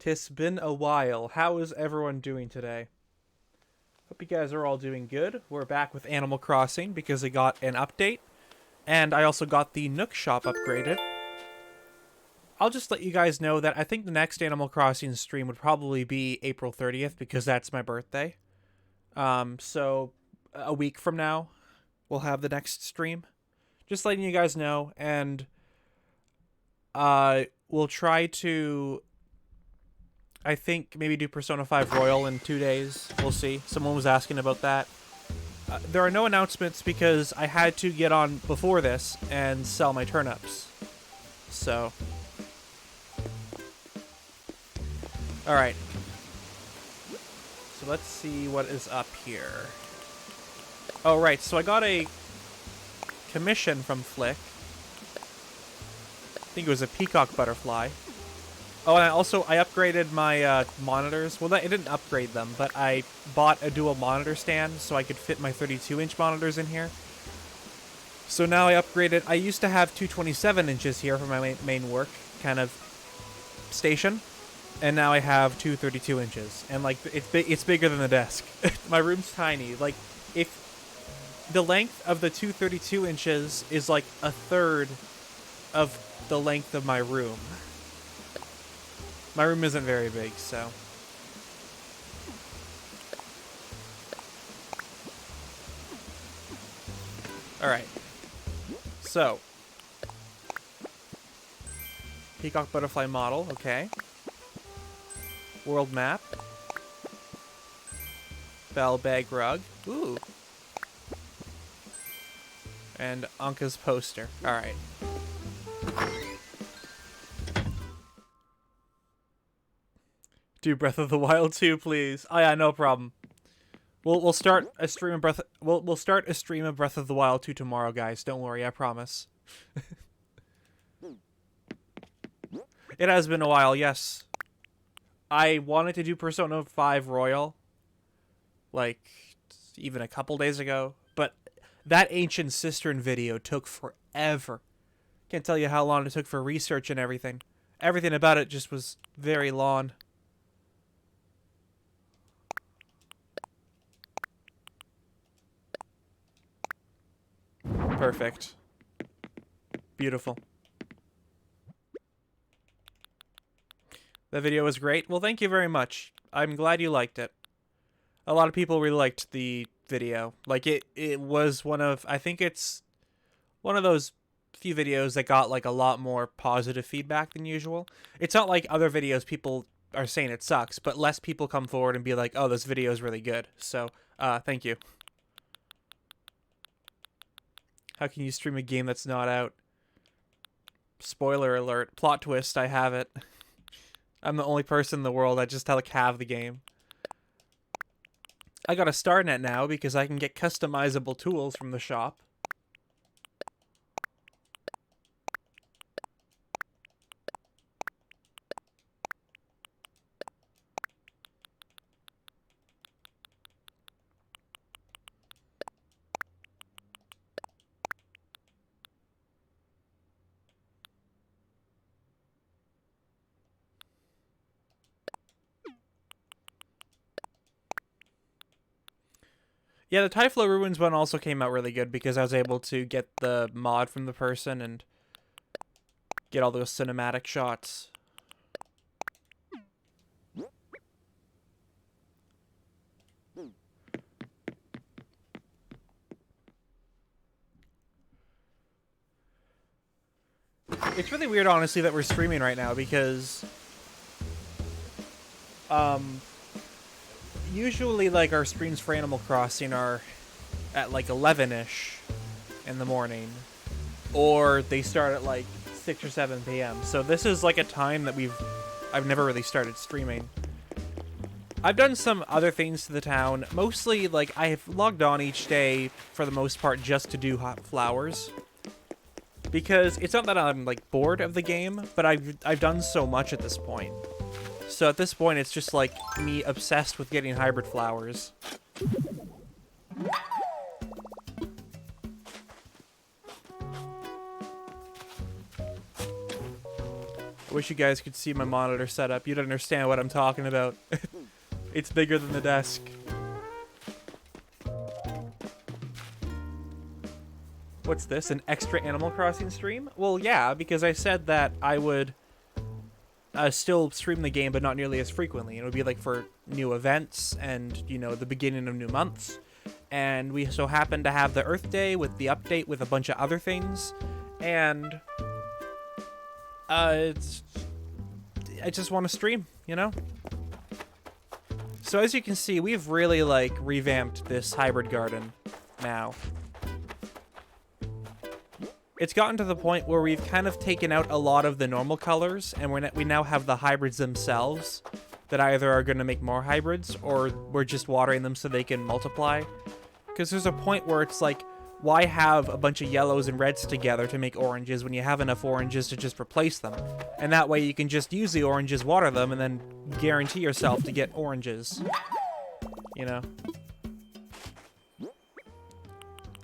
'Tis been a while. How is everyone doing today? Hope you guys are all doing good. We're back with Animal Crossing because I got an update, and I also got the Nook shop upgraded. I'll just let you guys know that I think the next Animal Crossing stream would probably be April 30th because that's my birthday. So a week from now, we'll have the next stream. Just letting you guys know, and we'll try to, I think, maybe do Persona 5 Royal in 2 days. We'll see. Someone was asking about that. There are no announcements because I had to get on before this and sell my turnips. So. Alright. So let's see what is up here. Oh, right. So I got a commission from Flick. I think it was a peacock butterfly. Oh, and I upgraded my monitors. Well, I didn't upgrade them, but I bought a dual monitor stand so I could fit my 32-inch monitors in here. So now I upgraded. I used to have 227 inches here for my main work kind of station, and now I have 232 inches. And like it's bigger than the desk. My room's tiny. Like if the length of the 232 inches is like a third of the length of my room. My room isn't very big, so. Alright. So. Peacock butterfly model, okay. World map. Bell bag rug. Ooh. And Anka's poster. Alright. Do Breath of the Wild 2, please. Oh yeah, no problem. We'll start a stream of we'll start a stream of Breath of the Wild 2 tomorrow, guys. Don't worry, I promise. It has been a while, yes. I wanted to do Persona 5 Royal, like, even a couple days ago, but that Ancient Cistern video took forever. Can't tell you how long it took for research and everything. Everything about it just was very long. Perfect. Beautiful. The video was great. Well, thank you very much. I'm glad you liked it. A lot of people really liked the video. Like, it was one of, I think it's one of those few videos that got, like, a lot more positive feedback than usual. It's not like other videos people are saying it sucks, but less people come forward and be like, oh, this video is really good. So, thank you. How can you stream a game that's not out? Spoiler alert. Plot twist, I have it. I'm the only person in the world that just have the game. I got a StarNet now because I can get customizable tools from the shop. Yeah, the Typhlo Ruins one also came out really good because I was able to get the mod from the person and get all those cinematic shots. It's really weird, honestly, that we're streaming right now because usually, like, our streams for Animal Crossing are at, like, 11-ish in the morning. Or they start at, like, 6 or 7 p.m. So this is, like, a time that I've never really started streaming. I've done some other things to the town. Mostly, like, I have logged on each day, for the most part, just to do hot flowers. Because it's not that I'm, like, bored of the game, but I've done so much at this point. So at this point, it's just like me obsessed with getting hybrid flowers. I wish you guys could see my monitor setup. You'd understand what I'm talking about. It's bigger than the desk. What's this? An extra Animal Crossing stream? Well, yeah, because I said that I would still stream the game, but not nearly as frequently. It would be like for new events and, you know, the beginning of new months. And we so happened to have the Earth Day with the update with a bunch of other things. And I just want to stream, you know? So as you can see, we've really, like, revamped this hybrid garden now. It's gotten to the point where we've kind of taken out a lot of the normal colors, and we now have the hybrids themselves that either are going to make more hybrids, or we're just watering them so they can multiply. Because there's a point where it's like, why have a bunch of yellows and reds together to make oranges when you have enough oranges to just replace them? And that way you can just use the oranges, water them, and then guarantee yourself to get oranges. You know?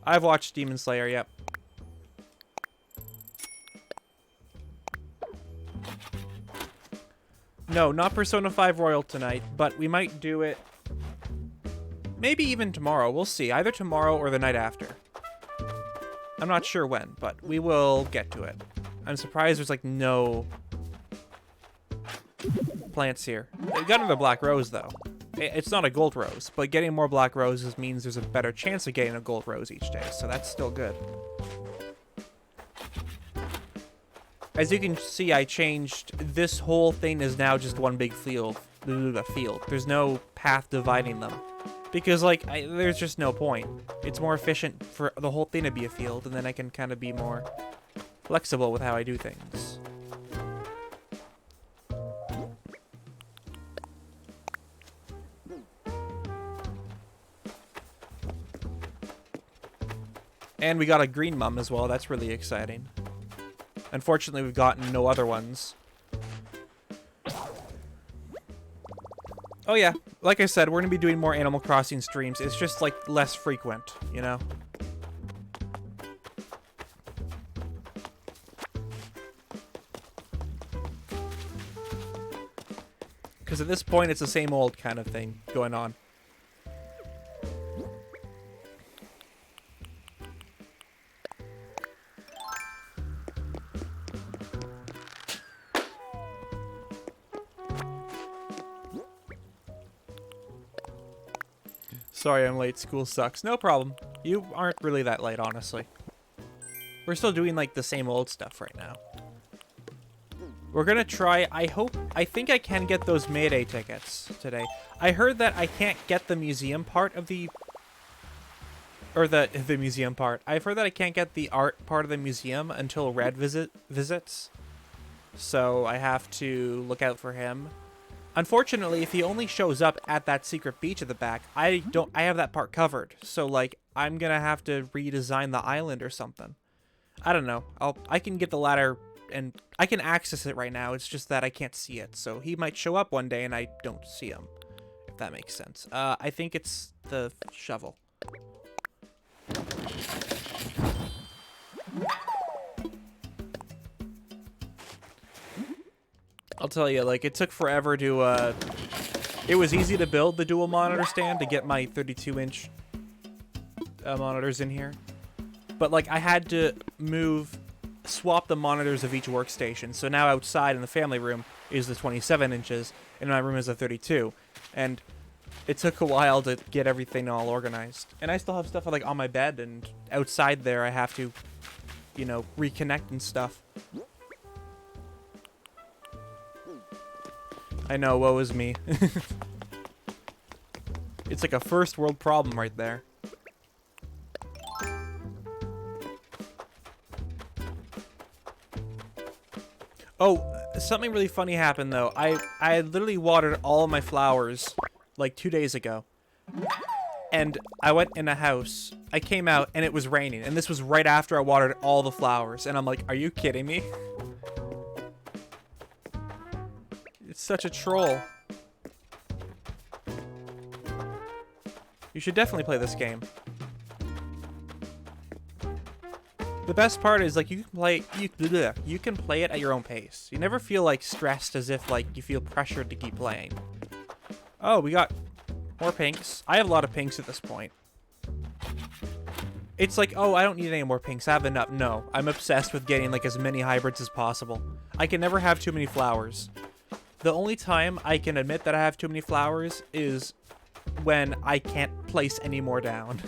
I've watched Demon Slayer, yep. No, not Persona 5 Royal tonight, but we might do it maybe even tomorrow. We'll see. Either tomorrow or the night after. I'm not sure when, but we will get to it. I'm surprised there's, like, no plants here. We got another black rose, though. It's not a gold rose, but getting more black roses means there's a better chance of getting a gold rose each day, so that's still good. As you can see, I changed, this whole thing is now just one big field. There's no path dividing them. Because, like, there's just no point. It's more efficient for the whole thing to be a field, and then I can kind of be more flexible with how I do things. And we got a green mum as well, that's really exciting. Unfortunately, we've gotten no other ones. Oh yeah, like I said, we're going to be doing more Animal Crossing streams. It's just, like, less frequent, you know? Because at this point, it's the same old kind of thing going on. Sorry I'm late, school sucks. No problem. You aren't really that late, honestly. We're still doing, like, the same old stuff right now. We're gonna try, I think I can get those Mayday tickets today. I heard that I can't get the museum part of the... Or the museum part. I've heard that I can't get the art part of the museum until Red visits. So I have to look out for him. Unfortunately, if he only shows up at that secret beach at the back, I have that part covered. So, like, I'm gonna have to redesign the island or something. I don't know. I can get the ladder and I can access it right now. It's just that I can't see it. So he might show up one day and I don't see him. If that makes sense. I think it's the shovel. I'll tell you, like, it took forever to, it was easy to build the dual monitor stand to get my 32-inch monitors in here. But, like, I had to swap the monitors of each workstation. So now outside in the family room is the 27 inches, and my room is a 32. And it took a while to get everything all organized. And I still have stuff, like, on my bed, and outside there I have to, you know, reconnect and stuff. I know, woe is me. It's like a first world problem right there. Oh, something really funny happened though. I had literally watered all of my flowers like 2 days ago. And I went in a house. I came out and it was raining. And this was right after I watered all the flowers. And I'm like, are you kidding me? It's such a troll. You should definitely play this game. The best part is like you can play it at your own pace. You never feel like stressed as if like you feel pressured to keep playing. Oh, we got more pinks. I have a lot of pinks at this point. It's like, oh, I don't need any more pinks. I have enough. No, I'm obsessed with getting like as many hybrids as possible. I can never have too many flowers. The only time I can admit that I have too many flowers is when I can't place any more down.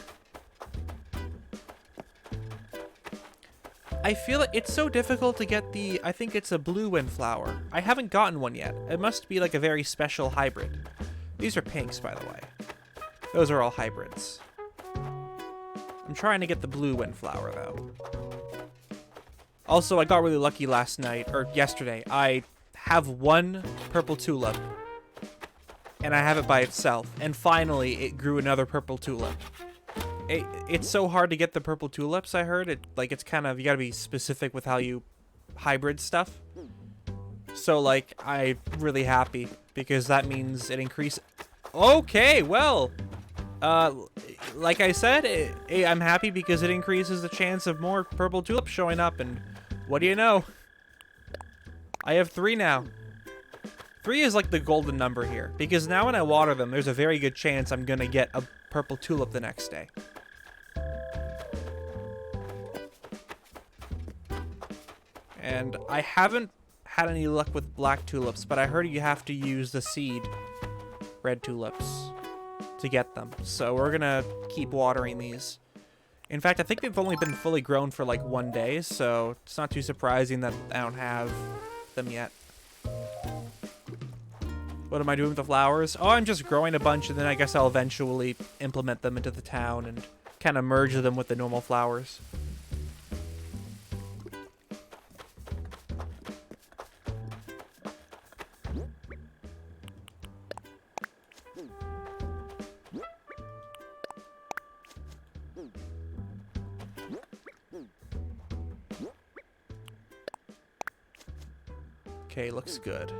I feel like it's so difficult to get the, I think it's a blue windflower. I haven't gotten one yet. It must be like a very special hybrid. These are pinks, by the way. Those are all hybrids. I'm trying to get the blue windflower, though. Also, I got really lucky last night, or yesterday. I have one purple tulip, and I have it by itself. And finally, it grew another purple tulip. It's so hard to get the purple tulips, I heard. It's kind of, you gotta be specific with how you hybrid stuff. So, like, I'm really happy, because that means it increases... Okay, well... like I said, I'm happy because it increases the chance of more purple tulips showing up, and what do you know? I have 3 now. 3 is like the golden number here, because now when I water them, there's a very good chance I'm gonna get a purple tulip the next day. And I haven't had any luck with black tulips, but I heard you have to use the seed red tulips to get them. So we're gonna keep watering these. In fact, I think they've only been fully grown for like 1 day, so it's not too surprising that I don't have them yet. What am I doing with the flowers? Oh, I'm just growing a bunch, and then I guess I'll eventually implement them into the town and kind of merge them with the normal flowers. Okay, looks good.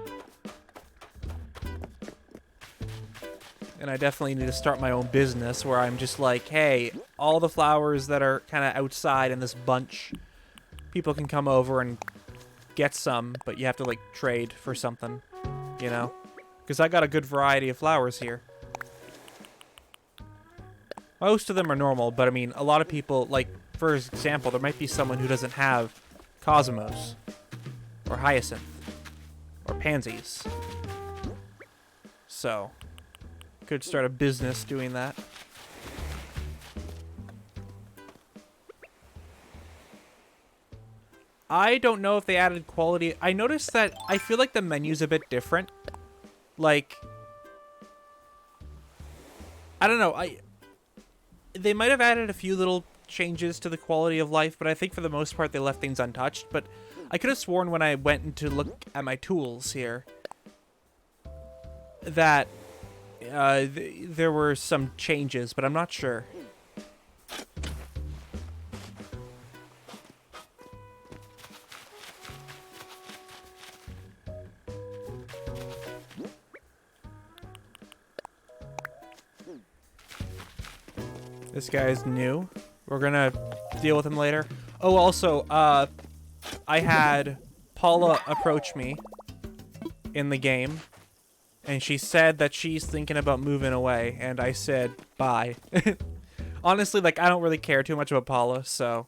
And I definitely need to start my own business where I'm just like, hey, all the flowers that are kind of outside in this bunch, people can come over and get some, but you have to like trade for something, you know? Because I got a good variety of flowers here. Most of them are normal, but I mean, a lot of people, like, for example, there might be someone who doesn't have cosmos or hyacinth or pansies. So, could start a business doing that. I don't know if they added quality. I noticed that I feel like the menu's a bit different. Like, I don't know. They might have added a few little changes to the quality of life, but I think for the most part they left things untouched. But I could have sworn when I went to look at my tools here that there were some changes, but I'm not sure. This guy's new. We're gonna deal with him later. Oh, also, I had Paula approach me in the game, and she said that she's thinking about moving away, and I said, bye. Honestly, like, I don't really care too much about Paula, so...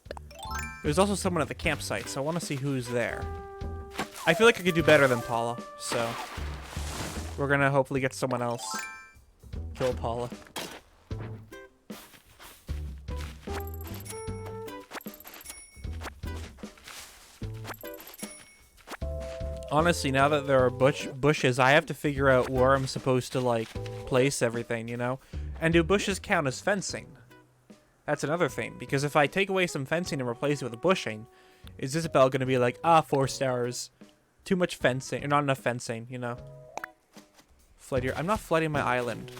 There's also someone at the campsite, so I want to see who's there. I feel like I could do better than Paula, so... We're gonna hopefully get someone else. Kill Paula. Honestly, now that there are bushes, I have to figure out where I'm supposed to, like, place everything, you know? And do bushes count as fencing? That's another thing, because if I take away some fencing and replace it with bushing, is Isabel gonna be like, 4 stars. Too much fencing, or not enough fencing, you know? Flood your... I'm not flooding my island.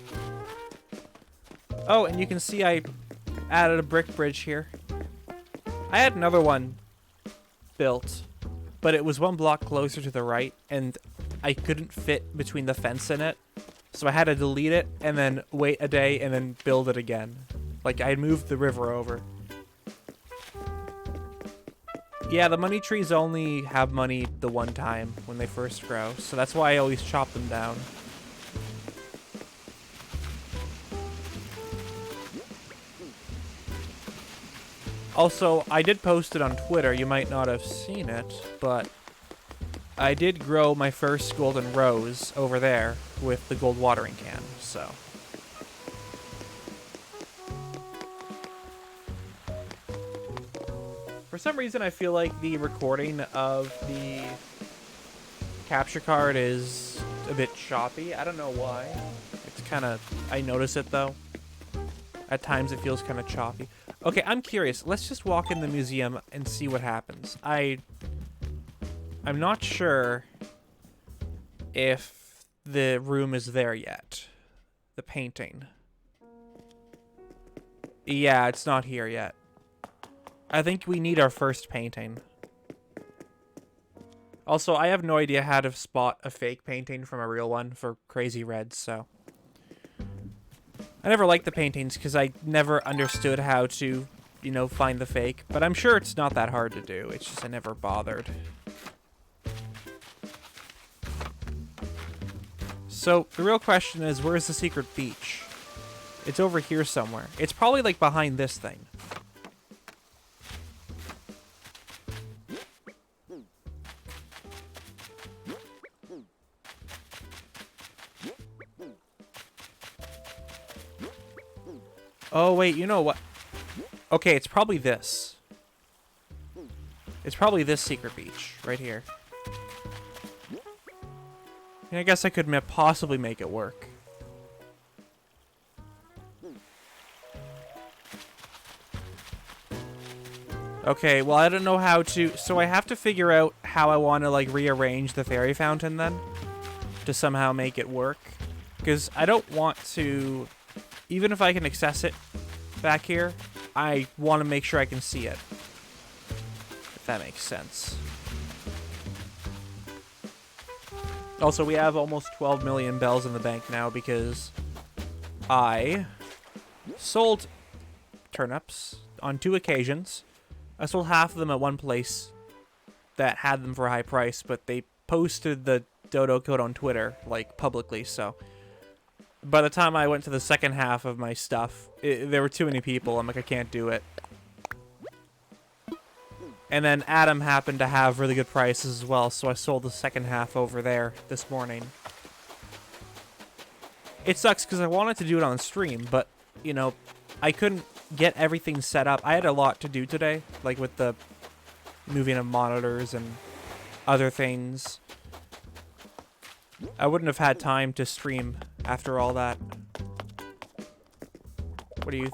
Oh, and you can see I added a brick bridge here. I had another one built, but it was 1 block closer to the right, and I couldn't fit between the fence and it. So I had to delete it, and then wait a day, and then build it again. Like, I moved the river over. Yeah, the money trees only have money the one time when they first grow, so that's why I always chop them down. Also, I did post it on Twitter. You might not have seen it, but I did grow my first golden rose over there with the gold watering can, so. For some reason, I feel like the recording of the capture card is a bit choppy. I don't know why. It's kind of... I notice it, though. At times, it feels kind of choppy. Okay, I'm curious. Let's just walk in the museum and see what happens. I'm not sure if the room is there yet. The painting. Yeah, it's not here yet. I think we need our first painting. Also, I have no idea how to spot a fake painting from a real one for Crazy Reds, so... I never liked the paintings because I never understood how to, you know, find the fake. But I'm sure it's not that hard to do. It's just I never bothered. So, the real question is, where's the secret beach? It's over here somewhere. It's probably, like, behind this thing. Oh, wait, you know what? Okay, it's probably this. It's probably this secret beach, right here. I guess I could possibly make it work. Okay, well, I don't know how to... So I have to figure out how I want to, like, rearrange the fairy fountain, then. To somehow make it work. Because I don't want to... Even if I can access it back here, I want to make sure I can see it. If that makes sense. Also, we have almost 12 million bells in the bank now because I sold turnips on 2 occasions. I sold half of them at one place that had them for a high price, but they posted the dodo code on Twitter, like, publicly, so... By the time I went to the second half of my stuff, there were too many people. I'm like, I can't do it. And then Adam happened to have really good prices as well, so I sold the second half over there this morning. It sucks because I wanted to do it on stream, but, you know, I couldn't get everything set up. I had a lot to do today, like with the moving of monitors and other things. I wouldn't have had time to stream after all that. What do you...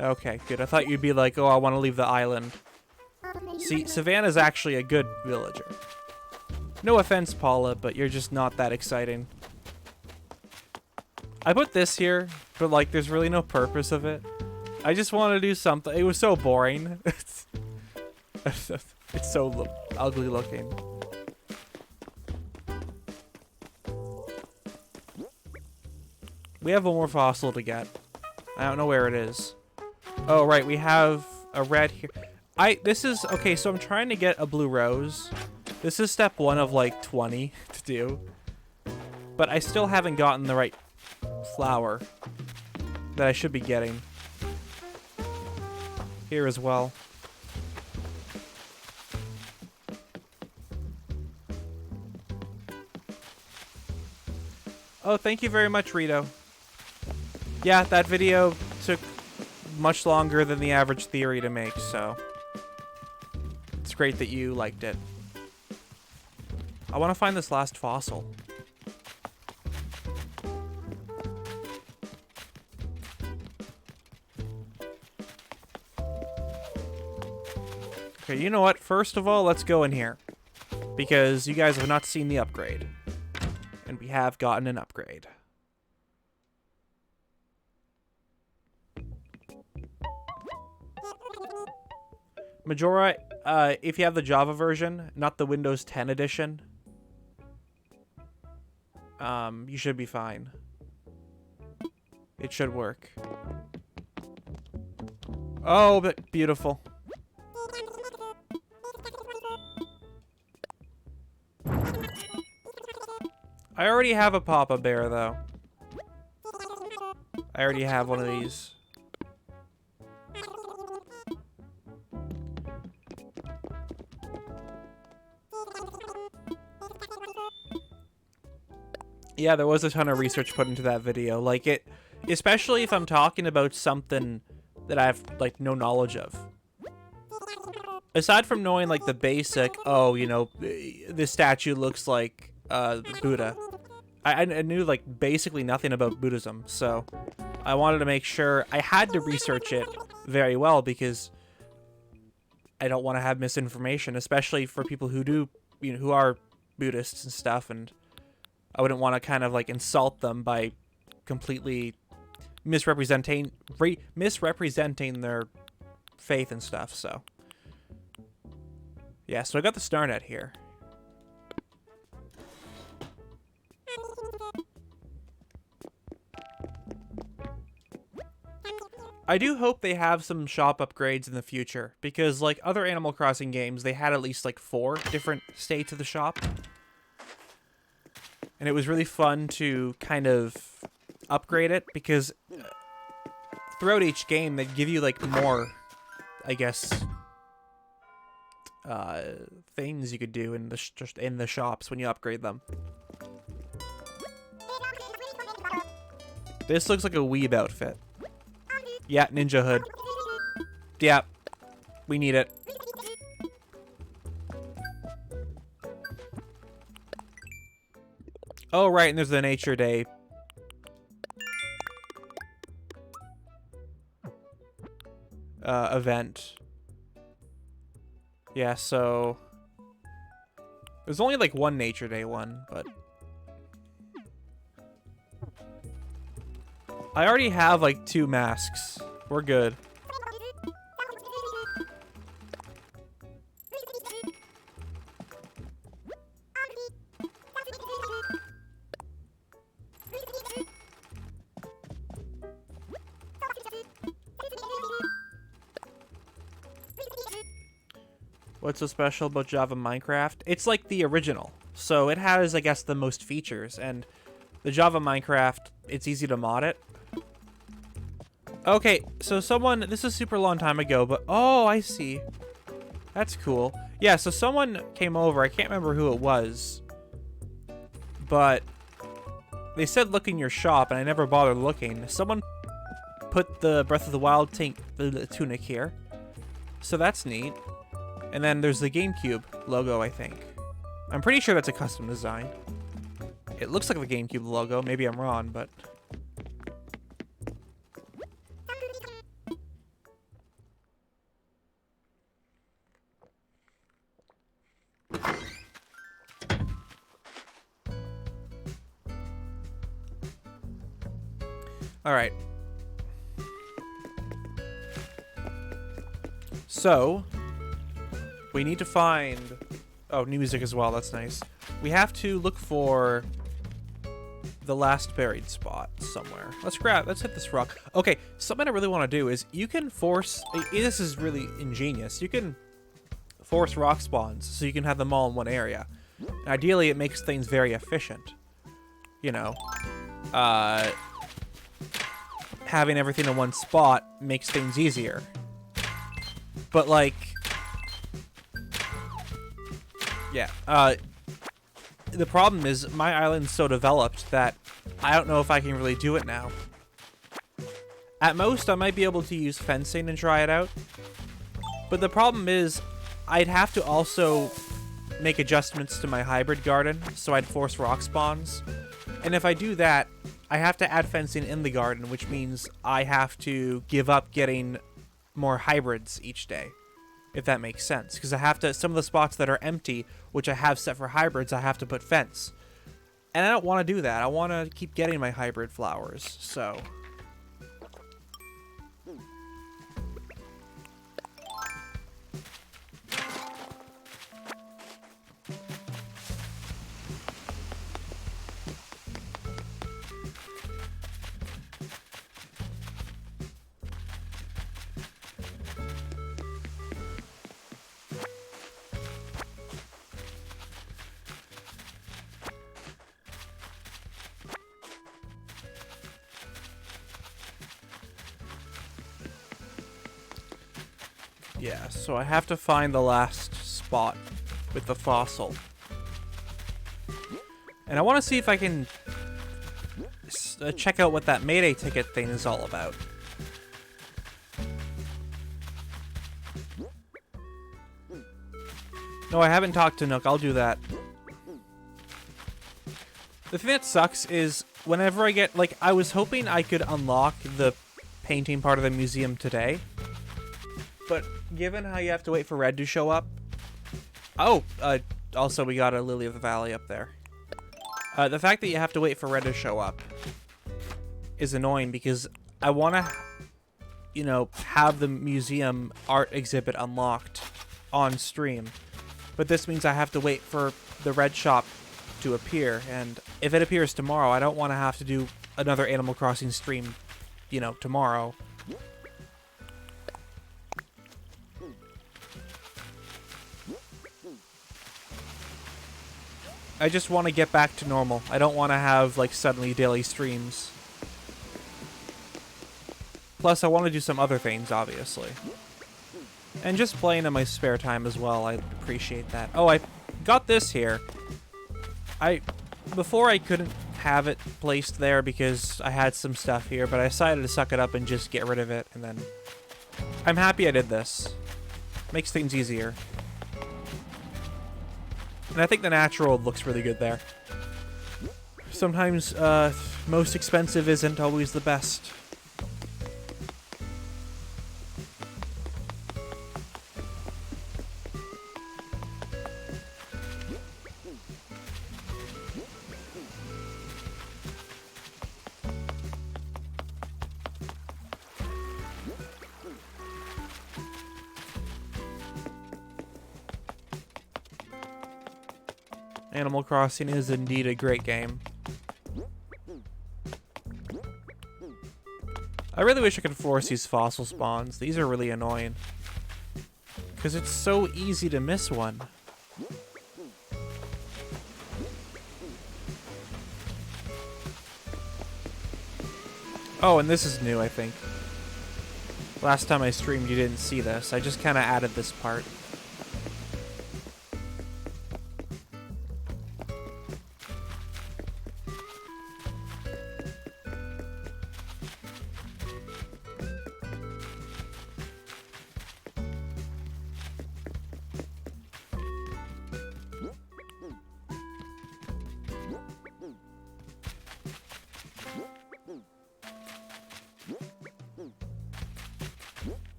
Okay, good. I thought you'd be like, oh, I want to leave the island. See, Savannah's actually a good villager. No offense, Paula, but you're just not that exciting. I put this here, but, like, there's really no purpose of it. I just want to do something. It was so boring. It's so ugly looking. We have one more fossil to get. I don't know where it is. Oh, right, we have a red here. This is, okay, so I'm trying to get a blue rose. This is step 1 of, like, 20 to do. But I still haven't gotten the right flower that I should be getting. Here as well. Oh, thank you very much, Rito. Yeah, that video took much longer than the average theory to make, so it's great that you liked it. I want to find this last fossil. Okay, you know what? First of all, let's go in here. Because you guys have not seen the upgrade. And we have gotten an upgrade. Majora, if you have the Java version, not the Windows 10 edition, you should be fine. It should work. Oh, but beautiful. I already have a Papa Bear, though. I already have one of these. Yeah, there was a ton of research put into that video. Like, it... Especially if I'm talking about something that I have, like, no knowledge of. Aside from knowing, like, the basic, oh, you know, this statue looks like, Buddha. I knew, like, basically nothing about Buddhism, so I wanted to make sure I had to research it very well because I don't want to have misinformation, especially for people who do, you know, who are Buddhists and stuff, and I wouldn't want to kind of, like, insult them by completely misrepresenting their faith and stuff, so. Yeah, so I got the star net here. I do hope they have some shop upgrades in the future, because like other Animal Crossing games, they had at least like 4 different states of the shop. And it was really fun to kind of upgrade it, because throughout each game, they give you like more, I guess, things you could do in the just in the shops when you upgrade them. This looks like a weeb outfit. Yeah, ninja hood. Yeah, we need it. Oh, right, and there's the Nature Day. Event. Yeah, so... There's only like one Nature Day one, but... I already have like 2 masks. We're good. What's so special about Java Minecraft? It's like the original. So it has, I guess, the most features. And the Java Minecraft, it's easy to mod it. Okay, so someone... This is a super long time ago, but... Oh, I see. That's cool. Yeah, so someone came over. I can't remember who it was. But... They said look in your shop, and I never bothered looking. Someone put the Breath of the Wild tunic here. So that's neat. And then there's the GameCube logo, I think. I'm pretty sure that's a custom design. It looks like the GameCube logo. Maybe I'm wrong, but... Alright. So, we need to find... Oh, new music as well, that's nice. We have to look for the last buried spot somewhere. Let's hit this rock. Okay, something I really want to do is you can force... This is really ingenious. You can force rock spawns so you can have them all in one area. And ideally, it makes things very efficient. You know, having everything in one spot makes things easier. But, like... Yeah, the problem is my island's so developed that I don't know if I can really do it now. At most, I might be able to use fencing and try it out. But the problem is I'd have to also make adjustments to my hybrid garden, so I'd force rock spawns. And if I do that, I have to add fencing in the garden, which means I have to give up getting more hybrids each day. If that makes sense, because I have to, some of the spots that are empty, which I have set for hybrids, I have to put fence. And I don't want to do that. I want to keep getting my hybrid flowers, so... Yeah, so I have to find the last spot with the fossil. And I want to see if I can check out what that Mayday ticket thing is all about. No, I haven't talked to Nook. I'll do that. The thing that sucks is whenever I get, like, I was hoping I could unlock the painting part of the museum today. But given how you have to wait for Red to show up... Oh, also we got a Lily of the Valley up there. The fact that you have to wait for Red to show up is annoying because I want to, you know, have the museum art exhibit unlocked on stream. But this means I have to wait for the Red shop to appear, and if it appears tomorrow, I don't want to have to do another Animal Crossing stream, you know, tomorrow. I just want to get back to normal. I don't want to have, like, suddenly daily streams. Plus, I want to do some other things, obviously. And just playing in my spare time as well, I appreciate that. Oh, I got this here. Before I couldn't have it placed there because I had some stuff here, but I decided to suck it up and just get rid of it, and then... I'm happy I did this. Makes things easier. And I think the natural looks really good there. Sometimes, most expensive isn't always the best. Animal Crossing is indeed a great game. I really wish I could force these fossil spawns. These are really annoying. Because it's so easy to miss one. Oh, and this is new, I think. Last time I streamed, you didn't see this. I just kind of added this part.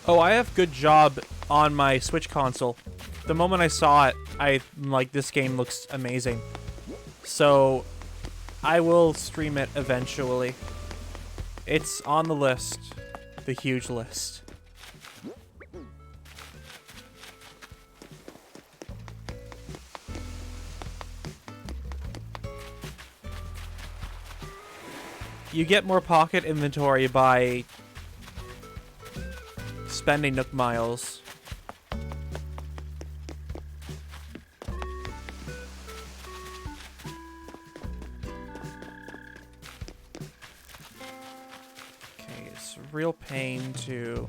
Oh, I have good job on my Switch console. The moment I saw it, I'm like, this game looks amazing. So, I will stream it eventually. It's on the list. The huge list. You get more pocket inventory by spending Nook Miles. Okay, it's a real pain to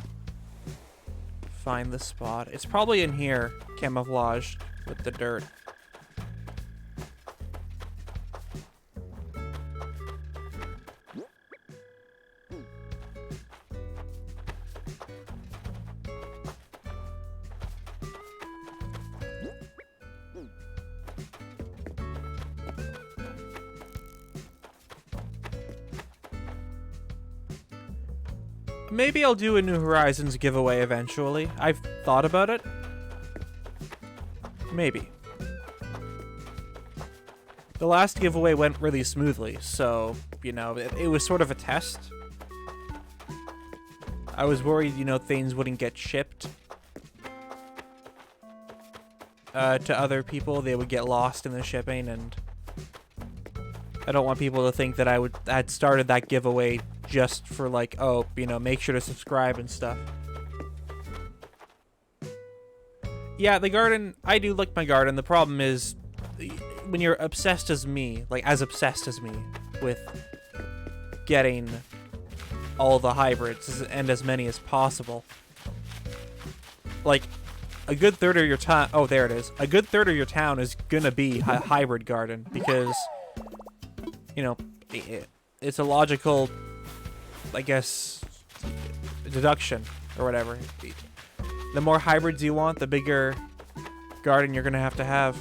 find the spot. It's probably in here, camouflaged with the dirt. Maybe I'll do a New Horizons giveaway eventually. I've thought about it. Maybe. The last giveaway went really smoothly, so, you know, it was sort of a test. I was worried, you know, things wouldn't get shipped to other people. They would get lost in the shipping, and I don't want people to think that I had started that giveaway just for, like, oh, you know, make sure to subscribe and stuff. Yeah, the garden, I do like my garden. The problem is, when you're obsessed as me, like, as obsessed as me, with getting all the hybrids and as many as possible. Like, a good third of your town... Oh, there it is. A good third of your town is gonna be a hybrid garden because, you know, it's a logical, I guess, deduction or whatever. The more hybrids you want, the bigger garden you're gonna have to have.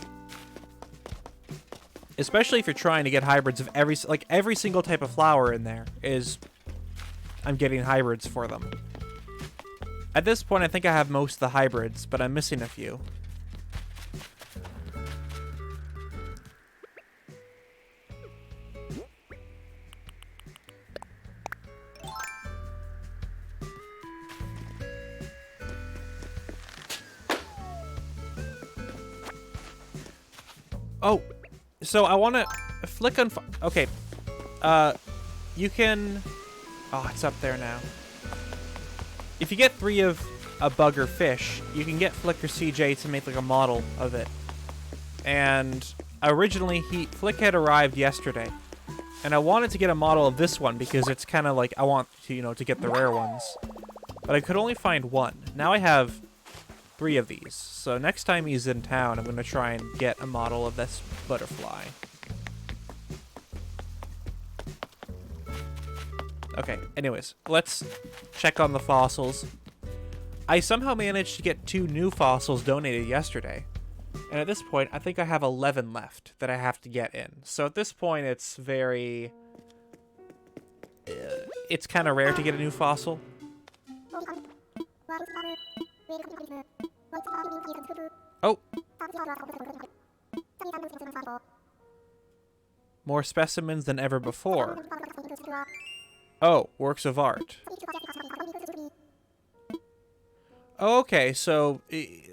Especially if you're trying to get hybrids of every single type of flower in there is... I'm getting hybrids for them. At this point, I think I have most of the hybrids, but I'm missing a few. Oh, so I want to flick on... Okay. You can... Oh, it's up there now. If you get 3 of a bug or fish, you can get Flicker CJ to make like a model of it. And originally, Flick had arrived yesterday. And I wanted to get a model of this one because it's kind of like I want to, you know, to get the rare ones. But I could only find 1. Now I have 3 of these. So next time he's in town, I'm going to try and get a model of this butterfly. Okay, anyways, let's check on the fossils. I somehow managed to get 2 new fossils donated yesterday. And at this point, I think I have 11 left that I have to get in. So at this point, it's very... it's kind of rare to get a new fossil. Oh! More specimens than ever before. Oh, works of art. Oh, okay, so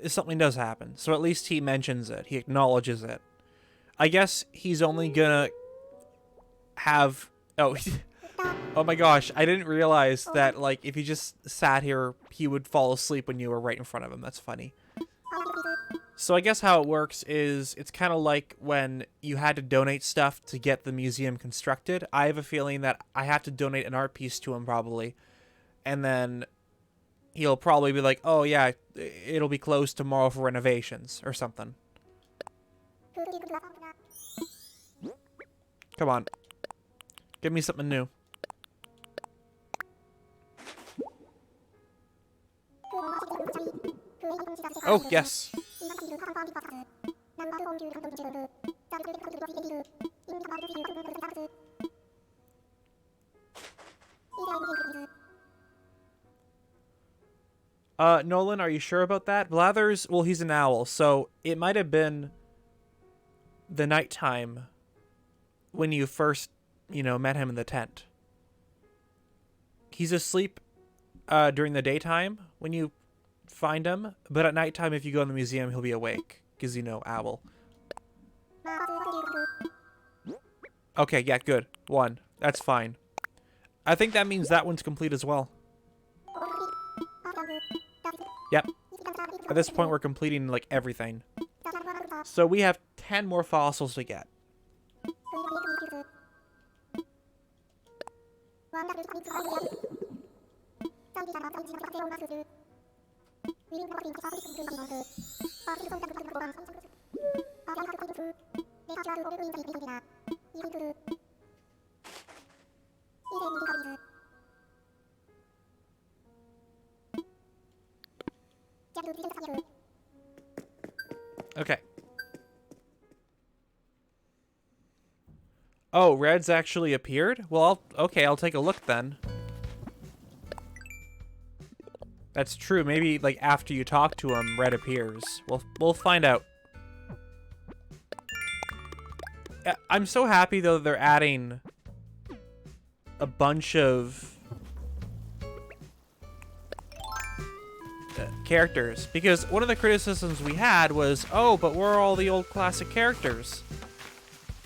something does happen. So at least he mentions it. He acknowledges it. I guess he's only gonna have... Oh, oh my gosh, I didn't realize that, like, if he just sat here, he would fall asleep when you were right in front of him. That's funny. So I guess how it works is it's kind of like when you had to donate stuff to get the museum constructed. I have a feeling that I have to donate an art piece to him probably. And then he'll probably be like, oh yeah, it'll be closed tomorrow for renovations or something. Come on. Give me something new. Oh, yes. Nolan, are you sure about that? Blathers, well, he's an owl, so it might have been the nighttime when you first, you know, met him in the tent. He's asleep during the daytime when you find him, but at nighttime, if you go in the museum, he'll be awake, because, you know, owl. Okay, yeah, good. 1. That's fine. I think that means that one's complete as well. Yep. At this point, we're completing, like, everything. So we have 10 more fossils to get. Okay. Oh, Red's actually appeared? Well, I'll take a look then. That's true. Maybe, like, after you talk to him, Red appears. We'll find out. I'm so happy, though, they're adding a bunch of characters. Because one of the criticisms we had was, oh, but where are all the old classic characters?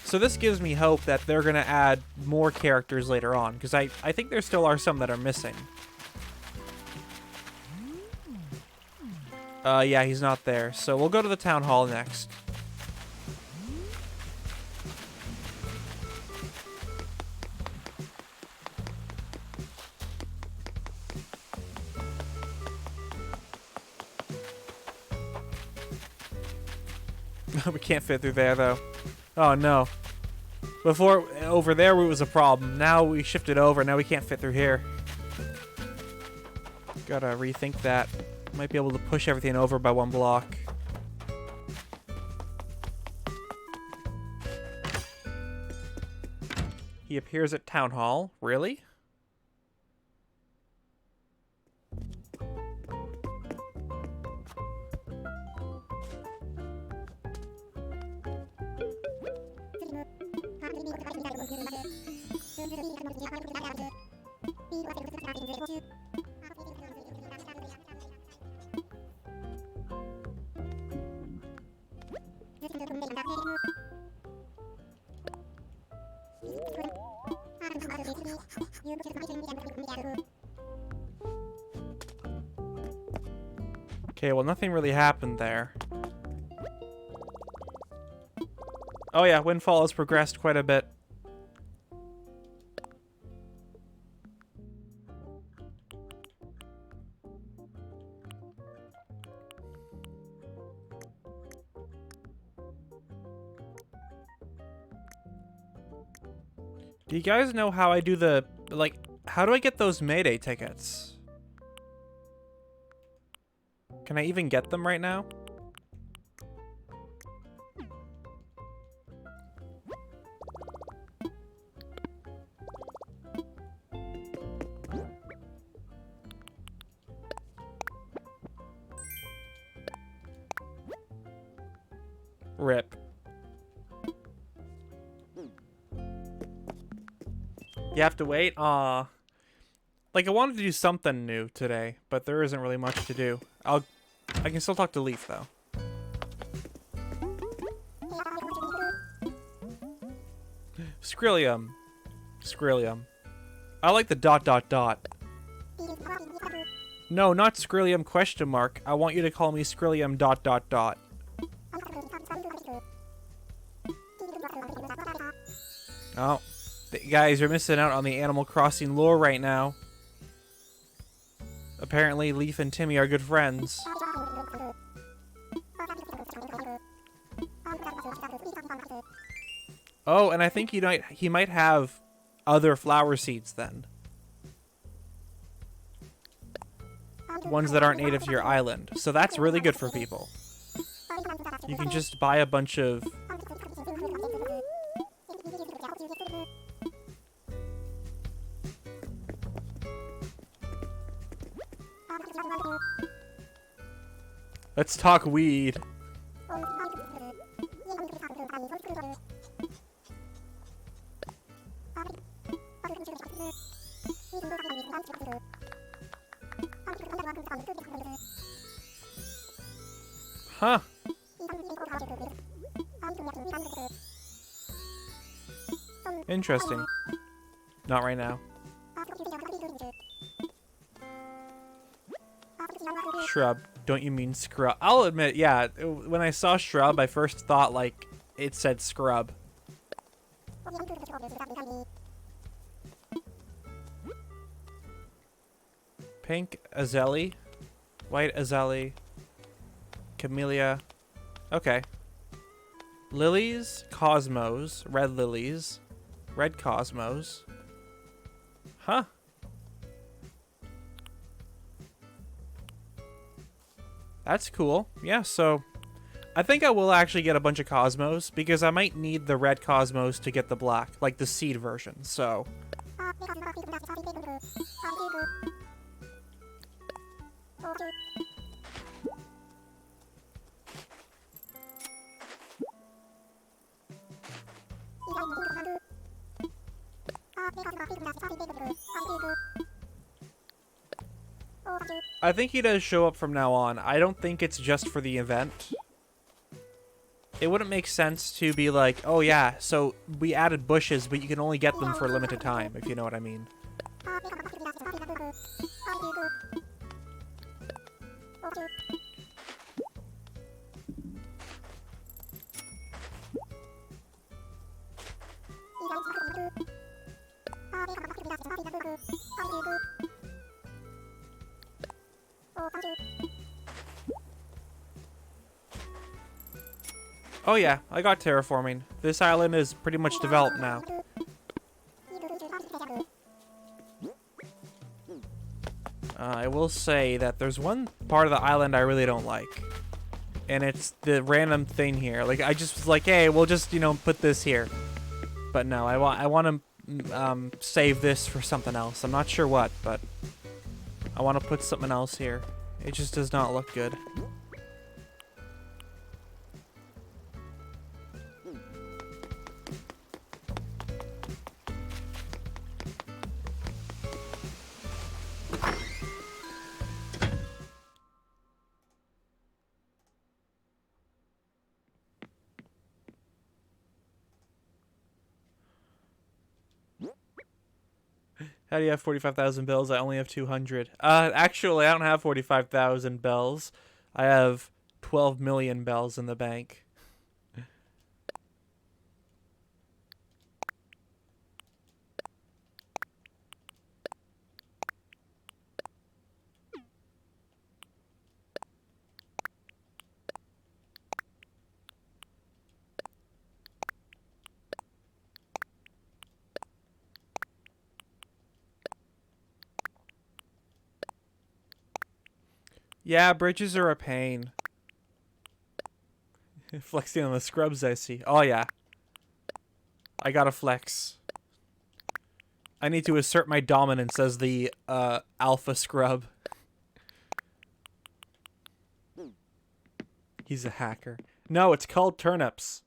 So this gives me hope that they're going to add more characters later on. Because I think there still are some that are missing. Yeah, he's not there. So we'll go to the town hall next. We can't fit through there, though. Oh, no. Before, over there was a problem. Now we shifted over. Now we can't fit through here. Gotta rethink that. Might be able to push everything over by 1 block. He appears at Town Hall. Really? Okay, well, nothing really happened there. Oh yeah, Windfall has progressed quite a bit. Do you guys know how I do the, like, how do I get those Mayday tickets? Can I even get them right now? Rip. You have to wait? Aw. Like, I wanted to do something new today, but there isn't really much to do. I can still talk to Leaf, though. Skrillium. Skrillium. I like the ... No, not Skrillium question mark. I want you to call me Skrillium ... Oh. Guys, you're missing out on the Animal Crossing lore right now. Apparently, Leaf and Timmy are good friends. Oh, and I think he might have other flower seeds then. Ones that aren't native to your island. So that's really good for people. You can just buy a bunch of... Let's talk weed. Huh. Interesting. Not right now. Shrub. Don't you mean scrub? I'll admit, yeah, when I saw shrub, I first thought, like, it said scrub. Pink azalea, white azalea, camellia. Okay. Lilies, cosmos, red lilies, red cosmos. Huh. That's cool. Yeah, so I think I will actually get a bunch of cosmos because I might need the red cosmos to get the black, like the seed version. So I think he does show up from now on. I don't think it's just for the event. It wouldn't make sense to be like, oh yeah, so we added bushes, but you can only get them for a limited time, if you know what I mean. Oh yeah, I got terraforming. This island is pretty much developed now. I will say that there's one part of the island I really don't like. And it's the random thing here. Like, I just was like, hey, we'll just, you know, put this here. But no, I want to save this for something else. I'm not sure what, but I want to put something else here. It just does not look good. How do you have 45,000 bells? I only have 200. Actually, I don't have 45,000 bells. I have 12 million bells in the bank. Yeah, bridges are a pain. Flexing on the scrubs, I see. Oh, yeah. I gotta flex. I need to assert my dominance as the alpha scrub. He's a hacker. No, it's called turnips.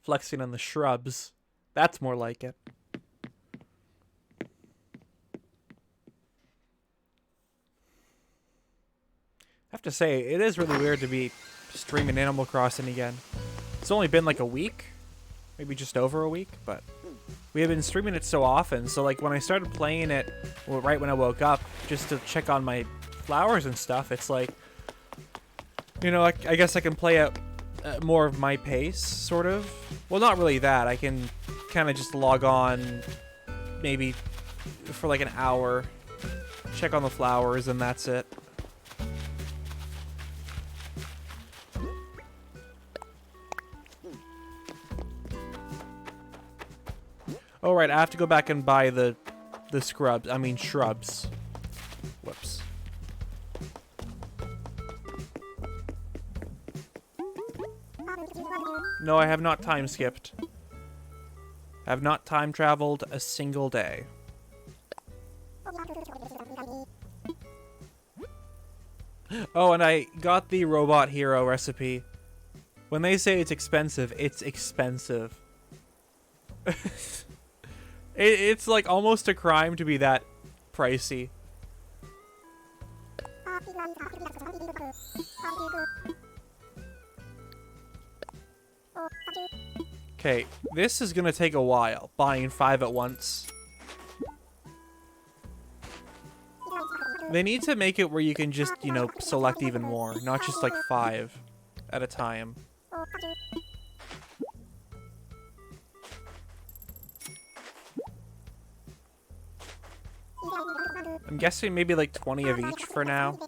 Flexing on the shrubs. That's more like it. I have to say, it is really weird to be streaming Animal Crossing again. It's only been like a week. Maybe just over a week, but we have been streaming it so often. So like when I started playing it, well, right when I woke up, just to check on my flowers and stuff, it's like, you know, I guess I can play at more of my pace, sort of. Well, not really that. I can kind of just log on maybe for like an hour, check on the flowers, and that's it. Oh, right, I have to go back and buy the scrubs. I mean, shrubs. Whoops. No, I have not time skipped. I have not time traveled a single day. Oh, and I got the robot hero recipe. When they say it's expensive, it's expensive. It's like almost a crime to be that pricey. Okay, this is gonna take a while, buying 5 at once. They need to make it where you can just, you know, select even more, not just like 5 at a time. I'm guessing maybe like 20 of each for now.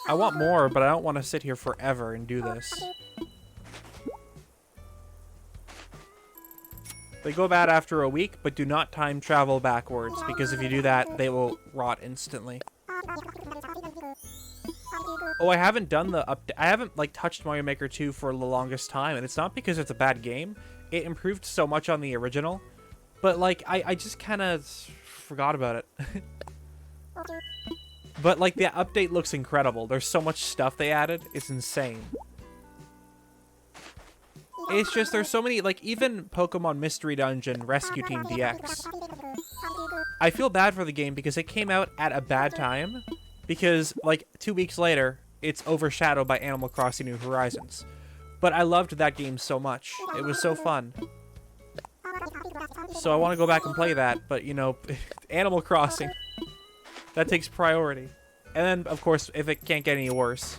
I want more, but I don't want to sit here forever and do this. They go bad after a week, but do not time travel backwards, because if you do that, they will rot instantly. Oh, I haven't done the update. I haven't like touched Mario Maker 2 for the longest time, and it's not because it's a bad game. It improved so much on the original, but like I just kind of forgot about it. But like the update looks incredible. There's so much stuff they added. It's insane. It's just there's so many, like even Pokemon Mystery Dungeon Rescue Team DX. I feel bad for the game because it came out at a bad time, because like 2 weeks later it's overshadowed by Animal Crossing New Horizons. But I loved that game so much. It was so fun. So I want to go back and play that, but you know, Animal Crossing, that takes priority. And then, of course, if it can't get any worse,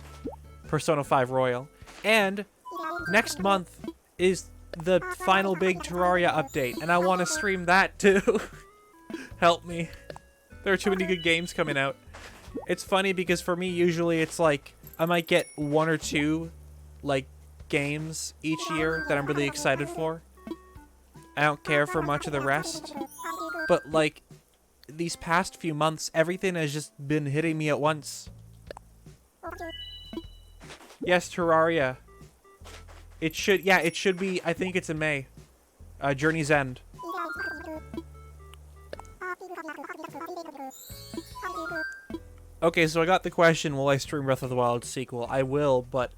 Persona 5 Royal. And next month is the final big Terraria update, and I want to stream that too. Help me. There are too many good games coming out. It's funny because for me, usually it's like, I might get 1 or 2, like, games each year that I'm really excited for. I don't care for much of the rest. But, like, these past few months, everything has just been hitting me at once. Yes, Terraria. It should be, I think it's in May. Journey's End. Okay, so I got the question, will I stream Breath of the Wild sequel? I will, but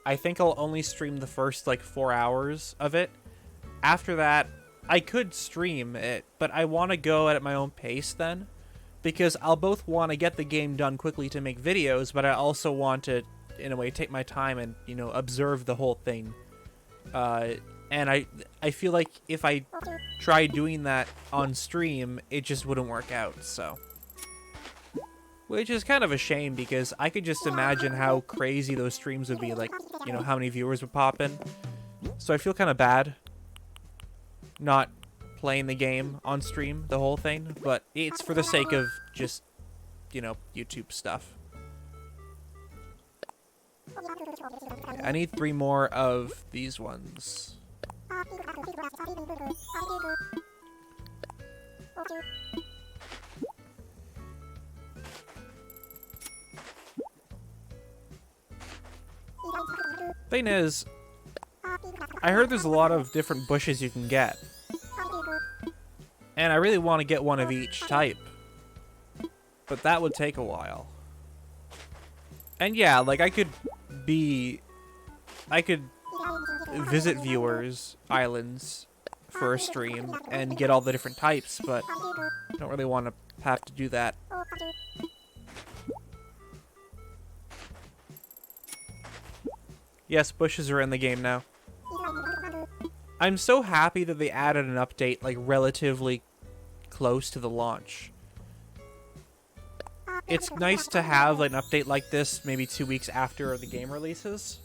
I think I'll only stream the first, like, 4 hours of it. After that, I could stream it, but I want to go at my own pace then. Because I'll both want to get the game done quickly to make videos, but I also want to, in a way, take my time and, you know, observe the whole thing. And I feel like if I try doing that on stream, it just wouldn't work out, so. Which is kind of a shame, because I could just imagine how crazy those streams would be, like, you know, how many viewers would pop in. So I feel kind of bad not playing the game on stream, the whole thing, but it's for the sake of just, you know, YouTube stuff. Okay, I need 3 more of these ones. Thing is, I heard there's a lot of different bushes you can get. And I really want to get one of each type. But that would take a while. And yeah, like I could visit viewers' islands for a stream and get all the different types, but I don't really want to have to do that. Yes, bushes are in the game now. I'm so happy that they added an update, like, relatively close to the launch. It's nice to have, like, an update like this maybe 2 weeks after the game releases.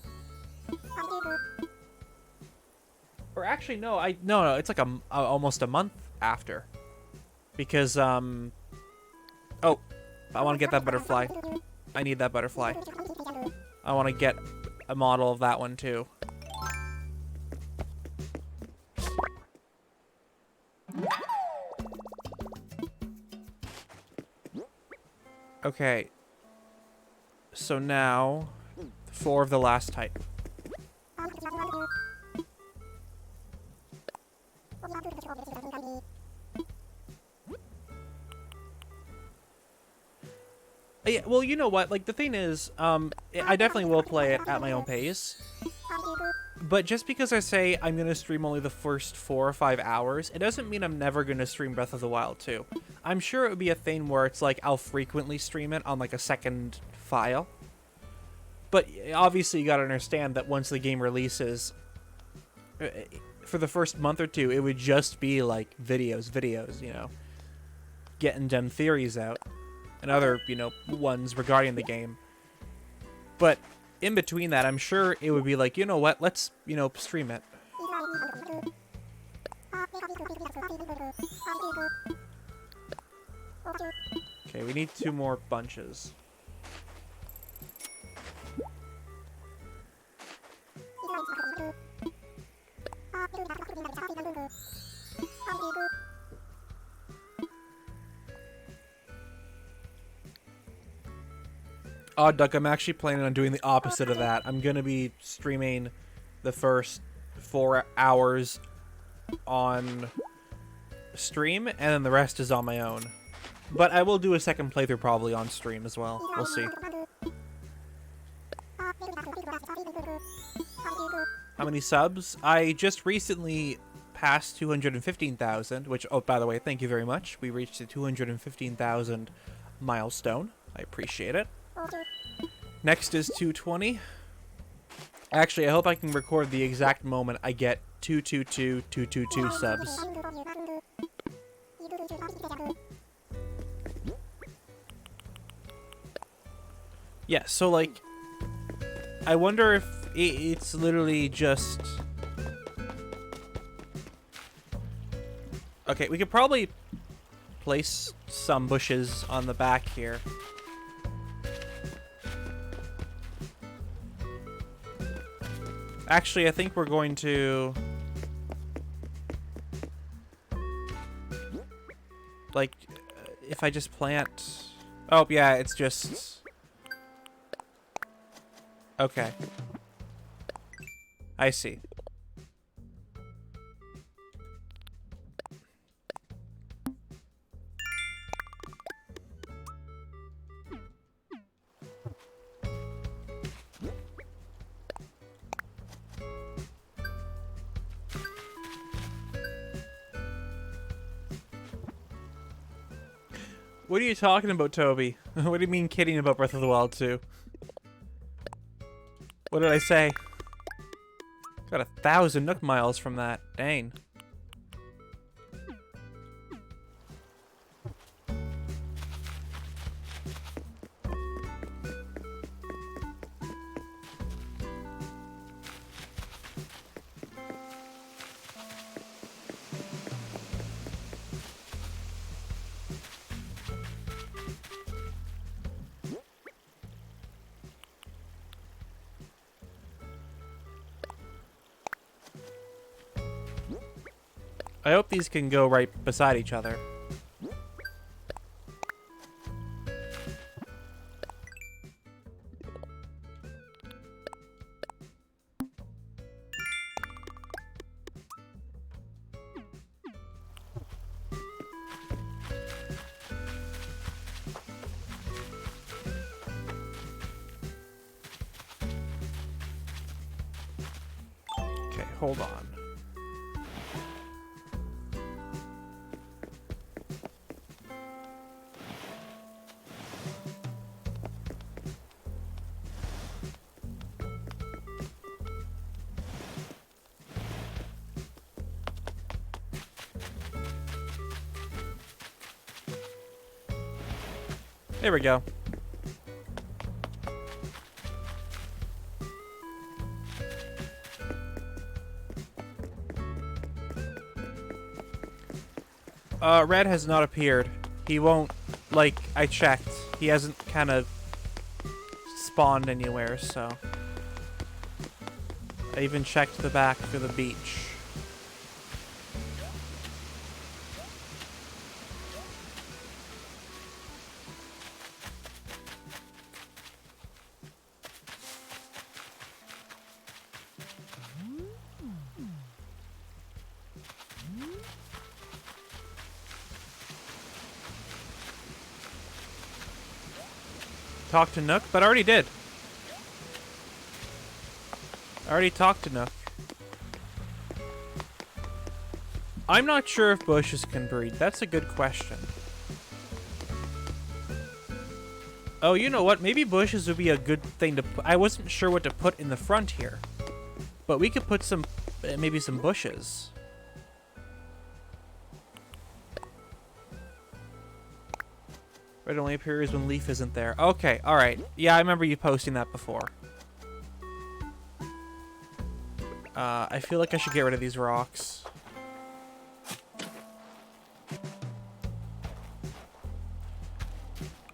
Or actually, no, it's like almost a month after. Because, oh, I want to get that butterfly. I need that butterfly. I want to get a model of that one, too. Okay. So now, 4 of the last type. Yeah, well, you know what? Like, the thing is, I definitely will play it at my own pace. But just because I say I'm going to stream only the first 4 or 5 hours, it doesn't mean I'm never going to stream Breath of the Wild 2. I'm sure it would be a thing where it's like I'll frequently stream it on like a second file. But obviously you got to understand that once the game releases, for the first month or 2, it would just be like videos, you know, getting them theories out and other, you know, ones regarding the game. But in between that, I'm sure it would be like, you know what, let's, you know, stream it. Okay, we need 2 more bunches. Odd Duck, I'm actually planning on doing the opposite of that. I'm going to be streaming the first 4 hours on stream, and then the rest is on my own. But I will do a second playthrough probably on stream as well. We'll see. How many subs? I just recently passed 215,000, which, oh, by the way, thank you very much. We reached the 215,000 milestone. I appreciate it. Next is 220. Actually, I hope I can record the exact moment I get 222 subs. Yeah, so, like, I wonder if it's literally just... Okay, we could probably place some bushes on the back here. Actually, I think we're going to... Like, if I just plant... Oh, yeah, it's just... Okay. I see. What are you talking about, Toby? What do you mean kidding about Breath of the Wild 2? What did I say? Got 1,000 Nook miles from that. Dang. I hope these can go right beside each other. Okay, hold on. There we go. Red has not appeared. He won't, like, I checked. He hasn't kind of spawned anywhere, so. I even checked the back for the beach. Talk to Nook, but I already did. I already talked to Nook. I'm not sure if bushes can breed. That's a good question. Oh, you know what? Maybe bushes would be a good thing to put. I wasn't sure what to put in the front here. But we could put some, maybe some bushes. Red only appears when Leaf isn't there. Okay, alright. Yeah, I remember you posting that before. I feel like I should get rid of these rocks.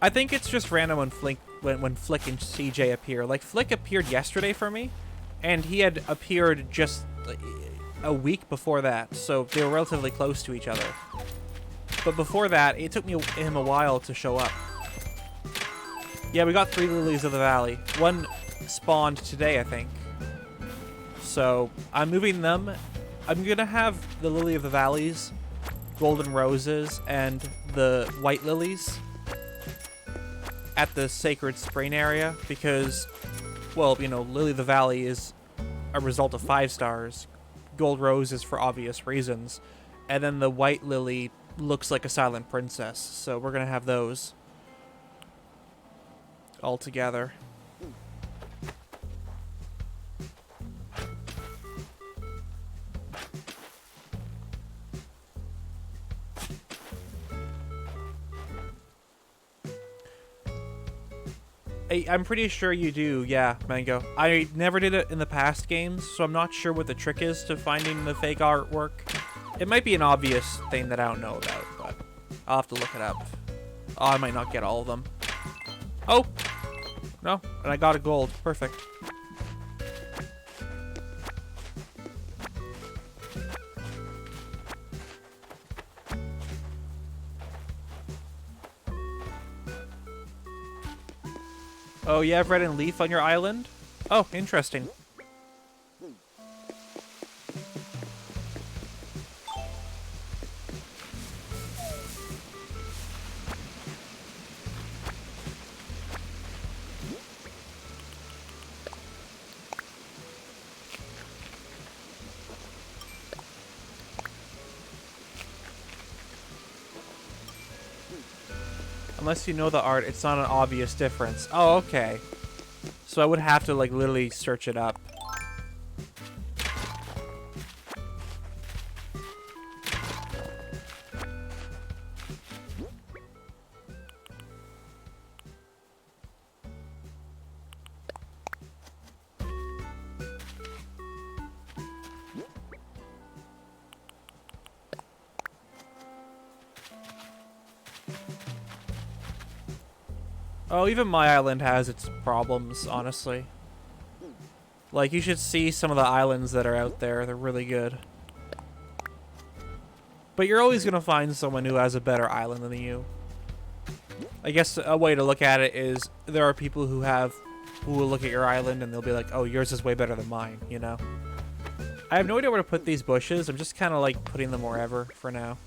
I think it's just random when Flick and CJ appear. Like, Flick appeared yesterday for me, and he had appeared just a week before that, so they were relatively close to each other. But before that, it took him a while to show up. Yeah, we got 3 Lilies of the Valley. 1 spawned today, I think. So, I'm moving them. I'm gonna have the Lily of the Valleys, Golden Roses, and the White Lilies at the Sacred Spring area because, well, you know, Lily of the Valley is a result of 5 stars. Gold Rose is for obvious reasons. And then the White Lily looks like a silent princess, so we're gonna have those all together. I'm pretty sure you do, yeah, Mango. I never did it in the past games, so I'm not sure what the trick is to finding the fake artwork. It might be an obvious thing that I don't know about, but I'll have to look it up. Oh, I might not get all of them. Oh! No, and I got a gold. Perfect. Oh, you have red and leaf on your island? Oh, interesting. Unless you know the art, it's not an obvious difference. Oh, okay. So I would have to, like, literally search it up. Oh, even my island has its problems, honestly. Like, you should see some of the islands that are out there. They're really good. But you're always going to find someone who has a better island than you. I guess a way to look at it is there are people who will look at your island and they'll be like, oh, yours is way better than mine, you know? I have no idea where to put these bushes. I'm just kind of like putting them wherever for now.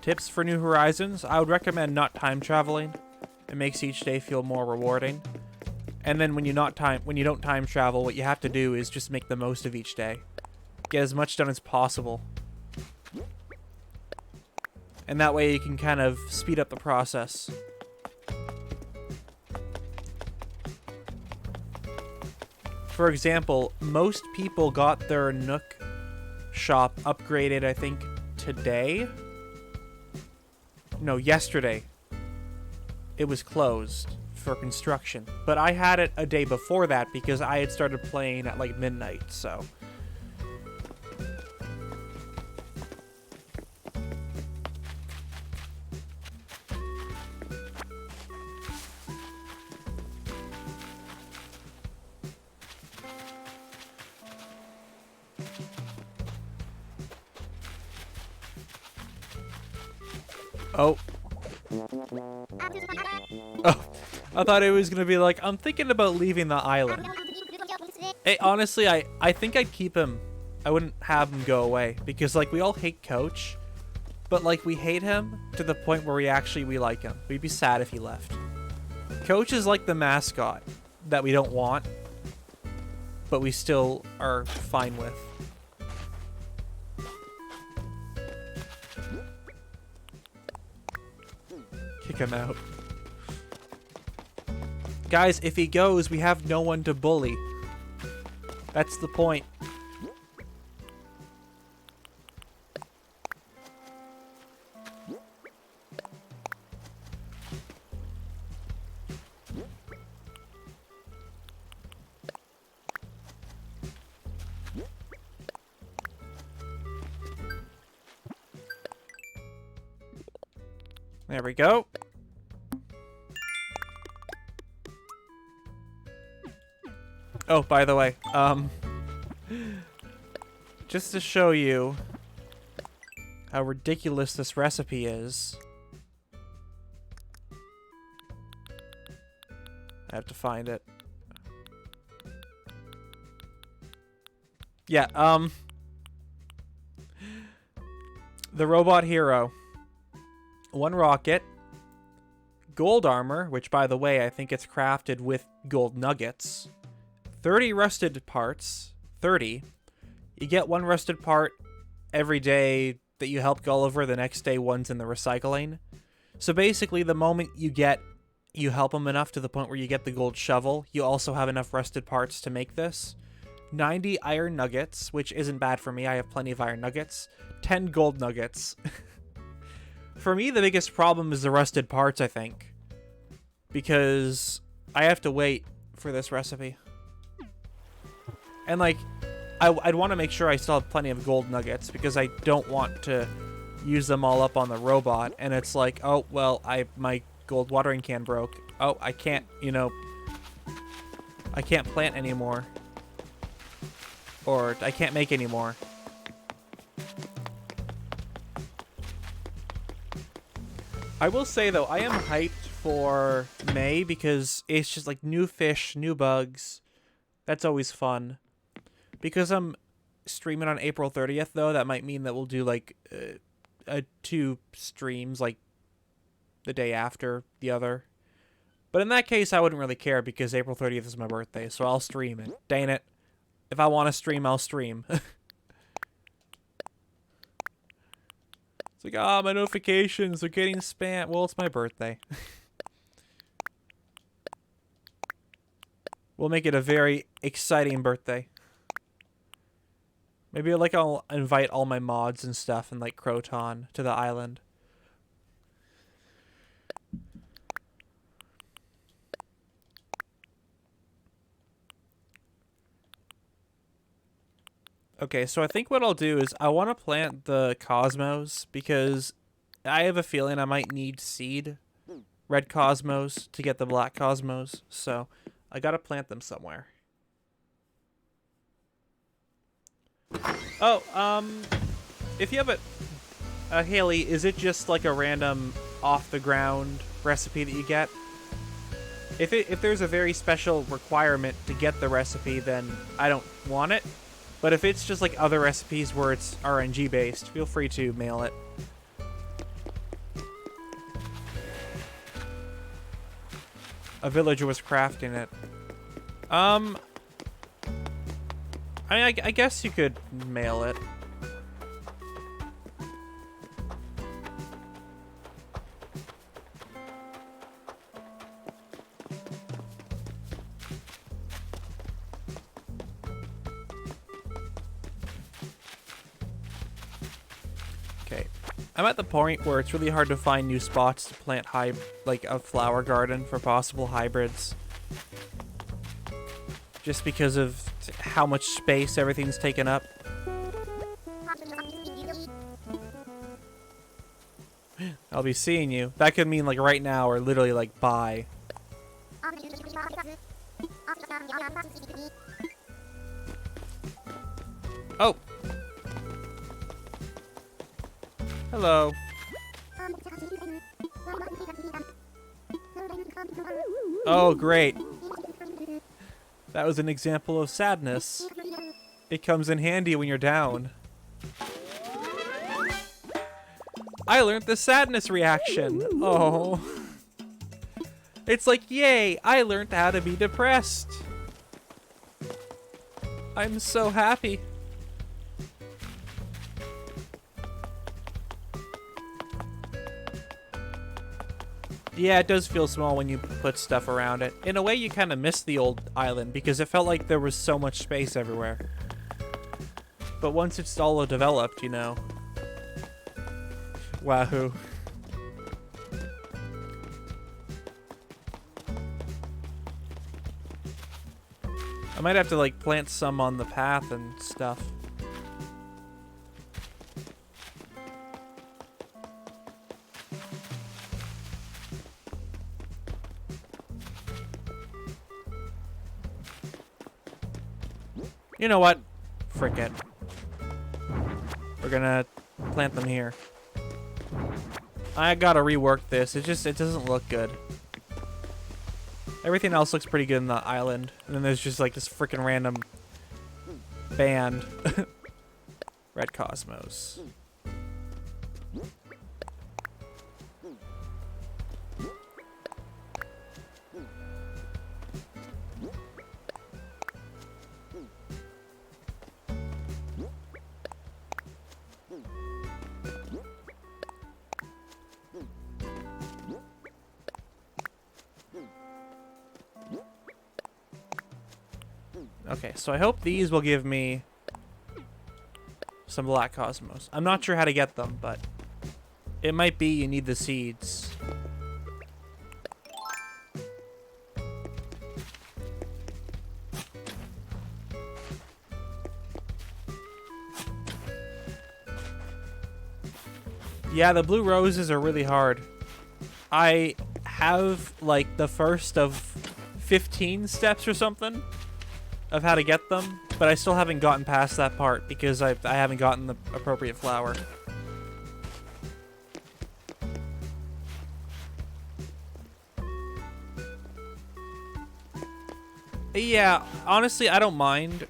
Tips for New Horizons. I would recommend not time traveling. It makes each day feel more rewarding. And then when you don't time travel, what you have to do is just make the most of each day. Get as much done as possible. And that way you can kind of speed up the process. For example, most people got their Nook shop upgraded, I think, today. No, yesterday. It was closed for construction. But I had it a day before that because I had started playing at like midnight, so. Oh. Oh, I thought it was going to be like, I'm thinking about leaving the island. Hey, honestly, I think I'd keep him. I wouldn't have him go away. Because, like, we all hate Coach. But, like, we hate him to the point where we like him. We'd be sad if he left. Coach is like the mascot that we don't want. But we still are fine with. Kick him out. Guys, if he goes, we have no one to bully. That's the point. There we go. Oh, by the way, just to show you how ridiculous this recipe is, I have to find it. Yeah, the robot hero. 1 rocket, gold armor, which by the way, I think it's crafted with gold nuggets, 30 rusted parts, 30. You get 1 rusted part every day that you help Gulliver, the next day 1's in the recycling. So basically, the moment you help them enough to the point where you get the gold shovel, you also have enough rusted parts to make this. 90 iron nuggets, which isn't bad for me. I have plenty of iron nuggets. 10 gold nuggets. For me, the biggest problem is the rusted parts, I think. Because I have to wait for this recipe. And, like, I'd want to make sure I still have plenty of gold nuggets, because I don't want to use them all up on the robot. And it's like, oh, well, my gold watering can broke. Oh, I can't, I can't plant anymore. Or I can't make anymore. I will say, though, I am hyped for May because it's just like new fish, new bugs. That's always fun. Because I'm streaming on April 30th, though, that might mean that we'll do like 2 streams, like the day after the other. But in that case, I wouldn't really care because April 30th is my birthday, so I'll stream it. Dang it. If I want to stream, I'll stream. It's like, my notifications are getting spam. Well, it's my birthday. We'll make it a very exciting birthday. Maybe I'll invite all my mods and stuff and like Croton to the island. Okay, so I think what I'll do is I want to plant the cosmos because I have a feeling I might need seed red cosmos to get the black cosmos. So I got to plant them somewhere. Oh, if you have a Haley, is it just like a random off the ground recipe that you get? If there's a very special requirement to get the recipe, then I don't want it. But if it's just like other recipes where it's RNG based, feel free to mail it. A villager was crafting it. I guess you could mail it. Okay. I'm at the point where it's really hard to find new spots to plant like a flower garden for possible hybrids. Just because of how much space everything's taken up. I'll be seeing you. That could mean like right now or literally like bye. Oh. Hello. Oh, great. That was an example of sadness. It comes in handy when you're down. I learned the sadness reaction. Oh. It's like, yay, I learned how to be depressed. I'm so happy. Yeah, it does feel small when you put stuff around it. In a way, you kind of miss the old island because it felt like there was so much space everywhere. But once it's all developed, Wahoo. I might have to, like, plant some on the path and stuff. You know what? Frick it. We're gonna plant them here. I gotta rework this. It doesn't look good. Everything else looks pretty good in the island. And then there's just like this freaking random band. Red Cosmos. Okay, so I hope these will give me some black cosmos. I'm not sure how to get them, but it might be you need the seeds. Yeah, the blue roses are really hard. I have, like, the first of 15 steps or something of how to get them, but I still haven't gotten past that part because I haven't gotten the appropriate flower. Yeah, honestly, I don't mind,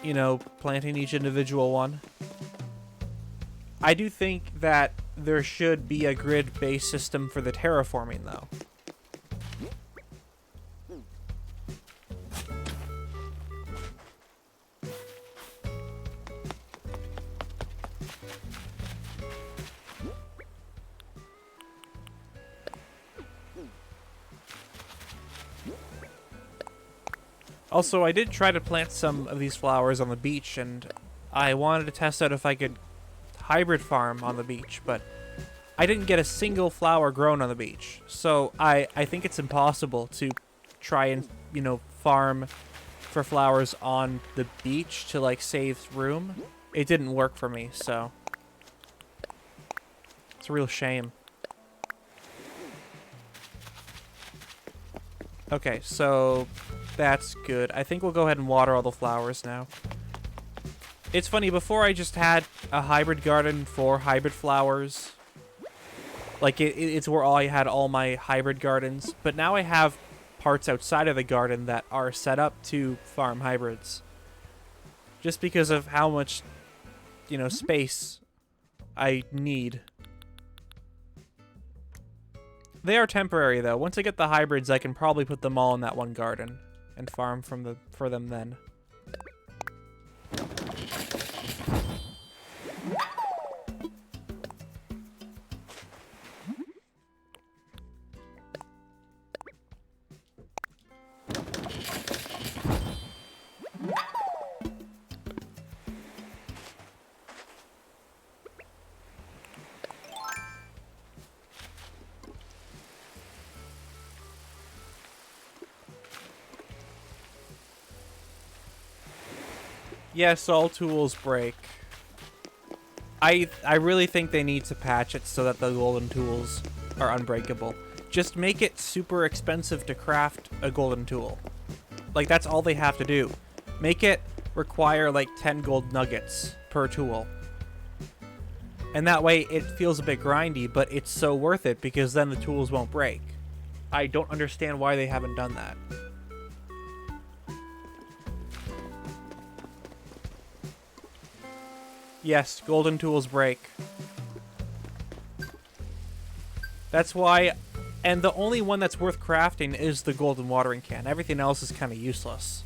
you know, planting each individual one. I do think that there should be a grid-based system for the terraforming, though. Also, I did try to plant some of these flowers on the beach, and I wanted to test out if I could hybrid farm on the beach, but I didn't get a single flower grown on the beach. So I think it's impossible to try and, you know, farm for flowers on the beach to, like, save room. It didn't work for me, so it's a real shame. Okay, so that's good. I think we'll go ahead and water all the flowers now. It's funny, before I just had a hybrid garden for hybrid flowers. Like, it's where I had all my hybrid gardens. But now I have parts outside of the garden that are set up to farm hybrids. Just because of how much, you know, space I need. They are temporary, though. Once I get the hybrids, I can probably put them all in that one garden and farm for them then. Yes, all tools break. I really think they need to patch it so that the golden tools are unbreakable. Just make it super expensive to craft a golden tool. Like, that's all they have to do. Make it require, like, 10 gold nuggets per tool. And that way it feels a bit grindy, but it's so worth it because then the tools won't break. I don't understand why they haven't done that. Yes, golden tools break. That's why, and the only one that's worth crafting is the golden watering can. Everything else is kind of useless.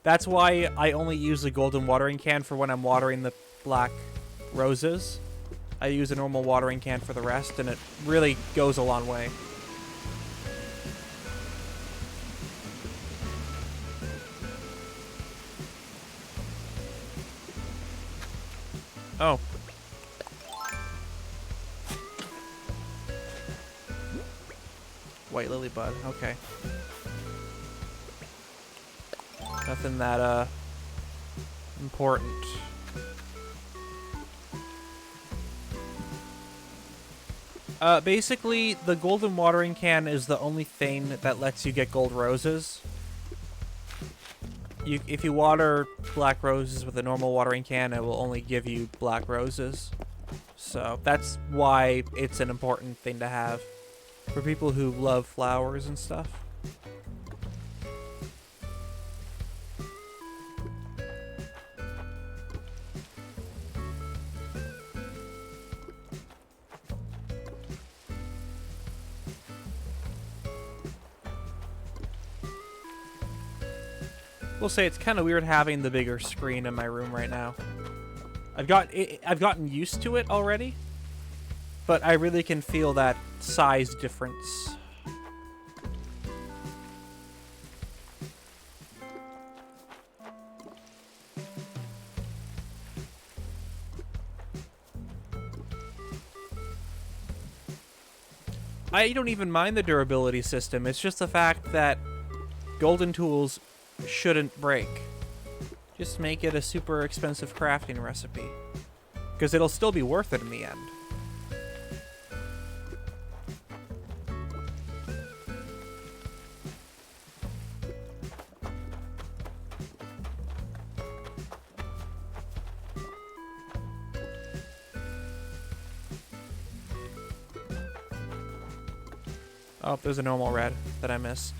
That's why I only use the golden watering can for when I'm watering the black roses. I use a normal watering can for the rest, and it really goes a long way. Oh. White lily bud, okay. Nothing that, important. Basically, the golden watering can is the only thing that lets you get gold roses. If you water black roses with a normal watering can, it will only give you black roses. So that's why it's an important thing to have for people who love flowers and stuff. We'll say it's kind of weird having the bigger screen in my room right now. I've gotten used to it already, but I really can feel that size difference. I don't even mind the durability system. It's just the fact that golden tools shouldn't break. Just make it a super expensive crafting recipe. Because it'll still be worth it in the end. Oh, there's a normal red that I missed.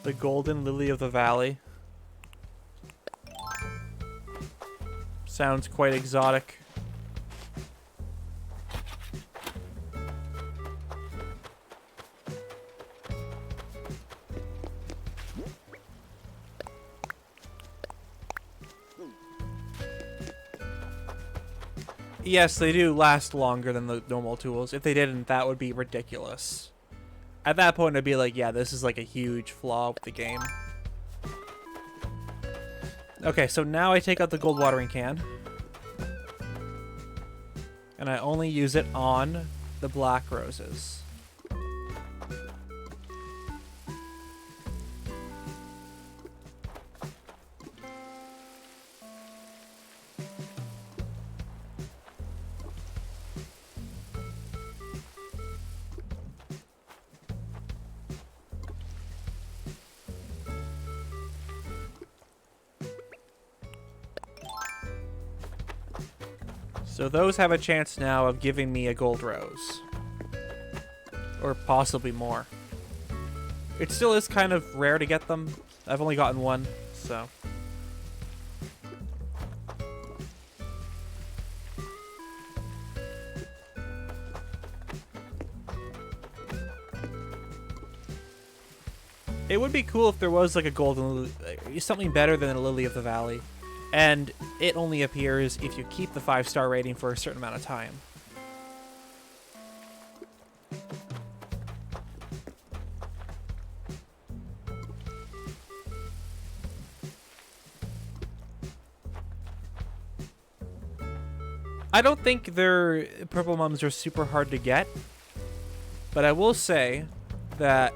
The golden lily of the valley. Sounds quite exotic. Yes, they do last longer than the normal tools. If they didn't, that would be ridiculous. At that point, I'd be like, yeah, this is like a huge flaw with the game. Okay, so now I take out the gold watering can. And I only use it on the black roses. So those have a chance now of giving me a gold rose. Or possibly more. It still is kind of rare to get them. I've only gotten one, so... It would be cool if there was like a golden... something better than a lily of the valley. And it only appears if you keep the 5-star rating for a certain amount of time. I don't think their purple mums are super hard to get, but I will say that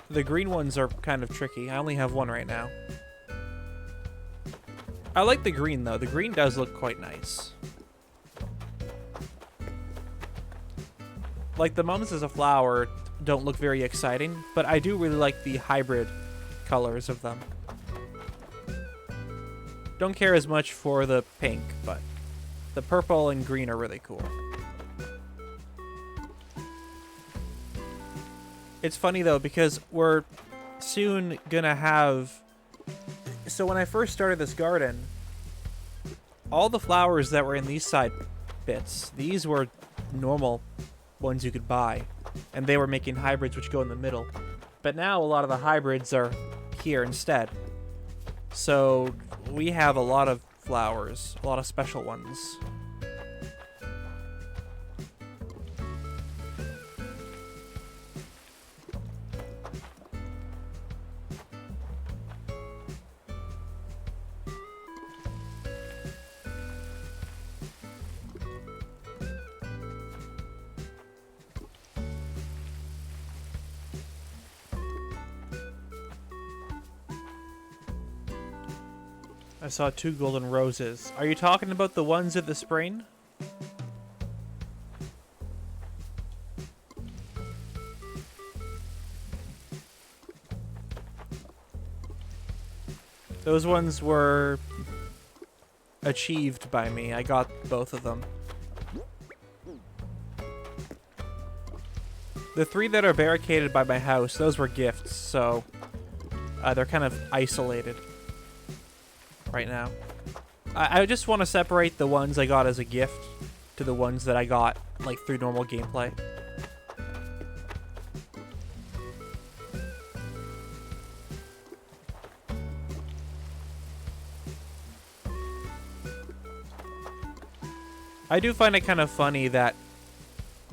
the green ones are kind of tricky. I only have one right now. I like the green, though. The green does look quite nice. Like, the mums as a flower don't look very exciting, but I do really like the hybrid colors of them. Don't care as much for the pink, but the purple and green are really cool. It's funny, though, because we're soon gonna have... So when I first started this garden, all the flowers that were in these side bits, these were normal ones you could buy. And they were making hybrids which go in the middle. But now a lot of the hybrids are here instead. So we have a lot of flowers, a lot of special ones. I saw 2 golden roses. Are you talking about the ones at the spring? Those ones were achieved by me. I got both of them. The 3 that are barricaded by my house, those were gifts, so they're kind of isolated right now. I just want to separate the ones I got as a gift to the ones that I got like through normal gameplay. I do find it kind of funny that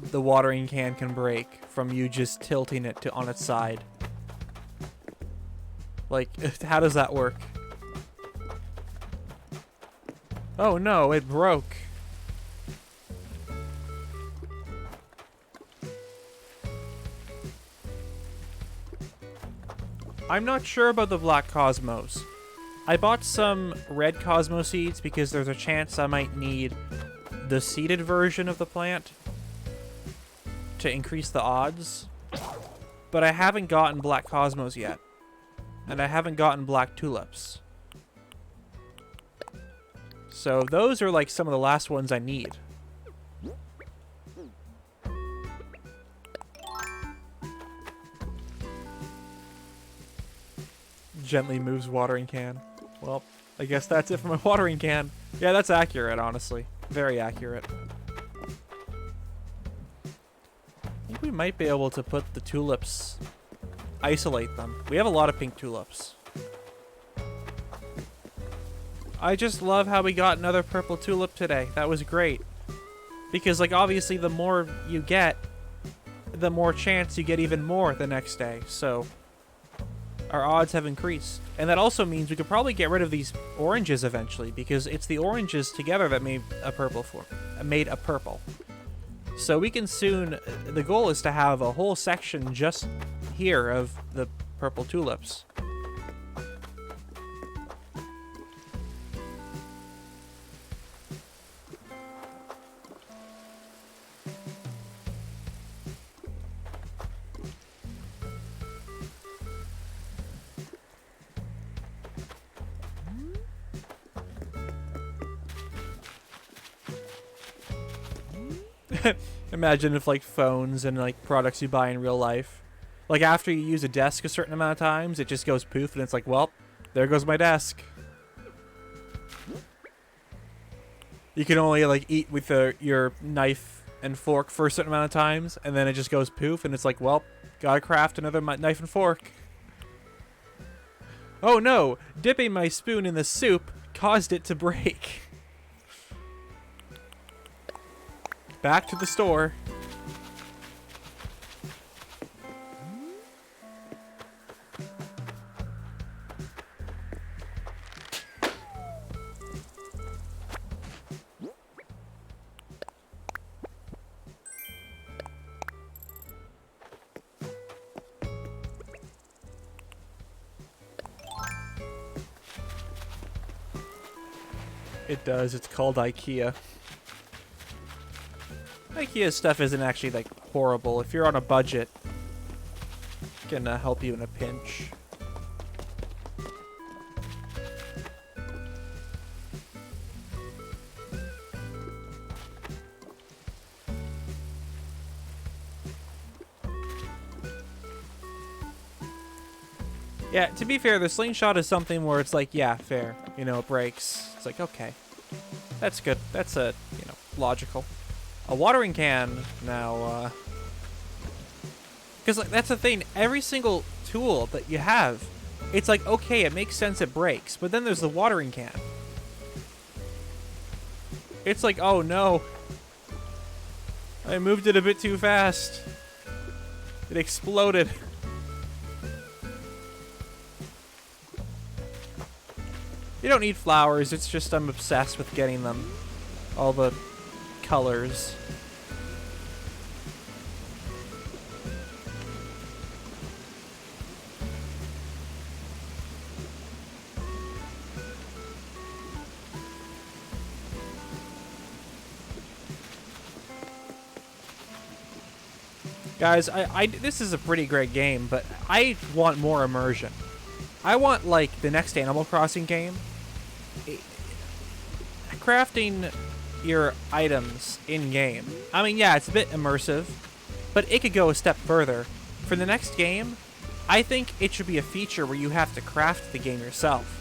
the watering can break from you just tilting it on its side. Like, how does that work? Oh no, it broke. I'm not sure about the black cosmos. I bought some red cosmo seeds because there's a chance I might need the seeded version of the plant to increase the odds. But I haven't gotten black cosmos yet. And I haven't gotten black tulips. So those are like some of the last ones I need. Gently moves watering can. Well, I guess that's it for my watering can. Yeah, that's accurate, honestly. Very accurate. I think we might be able to put the tulips... isolate them. We have a lot of pink tulips. I just love how we got another purple tulip today. That was great. Because, like, obviously the more you get, the more chance you get even more the next day. So... our odds have increased. And that also means we could probably get rid of these oranges eventually, because it's the oranges together that made a purple So we can soon... the goal is to have a whole section just here of the purple tulips. Imagine if, like, phones and, like, products you buy in real life, like, after you use a desk a certain amount of times, it just goes poof, and it's like, well, there goes my desk. You can only, like, eat with your knife and fork for a certain amount of times, and then it just goes poof, and it's like, well, gotta craft another knife and fork. Oh no, dipping my spoon in the soup caused it to break. Back to the store. It does. It's called IKEA. IKEA stuff isn't actually, like, horrible. If you're on a budget, it can help you in a pinch. Yeah, to be fair, the slingshot is something where it's like, yeah, fair. You know, it breaks. It's like, okay. That's good. That's, logical. A watering can now, because, like, that's the thing. Every single tool that you have, it's like, okay, it makes sense it breaks. But then there's the watering can. It's like, oh no. I moved it a bit too fast. It exploded. You don't need flowers, it's just I'm obsessed with getting them. All the colors. Guys, this is a pretty great game, but I want more immersion. I want, like, the next Animal Crossing game. Crafting your items in-game. I mean, yeah, it's a bit immersive, but it could go a step further. For the next game, I think it should be a feature where you have to craft the game yourself.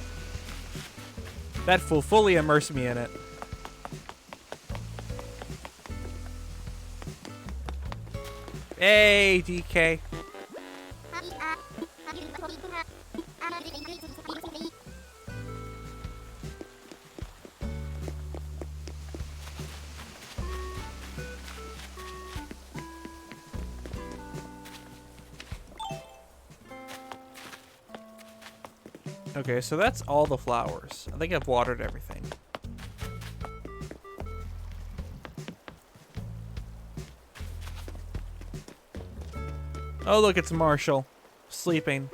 That will fully immerse me in it. Hey, DK. Okay, so that's all the flowers. I think I've watered everything. Oh, look, it's Marshall. Sleeping.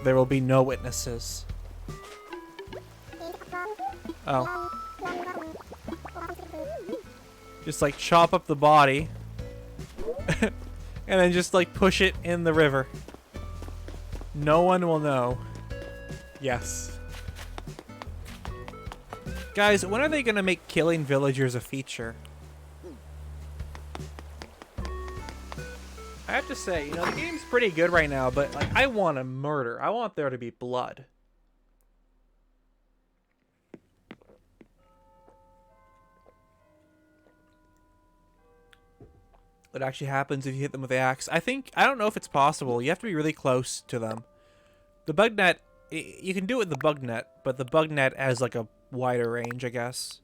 There will be no witnesses. Oh. Just like chop up the body. And then just like push it in the river. No one will know. Yes. Guys, when are they gonna make killing villagers a feature? I have to say, you know, the game's pretty good right now, but like I want a murder. I want there to be blood. It actually happens if you hit them with the axe. I don't know if it's possible. You have to be really close to them. The bug net, you can do it with the bug net, but the bug net has like a wider range, I guess.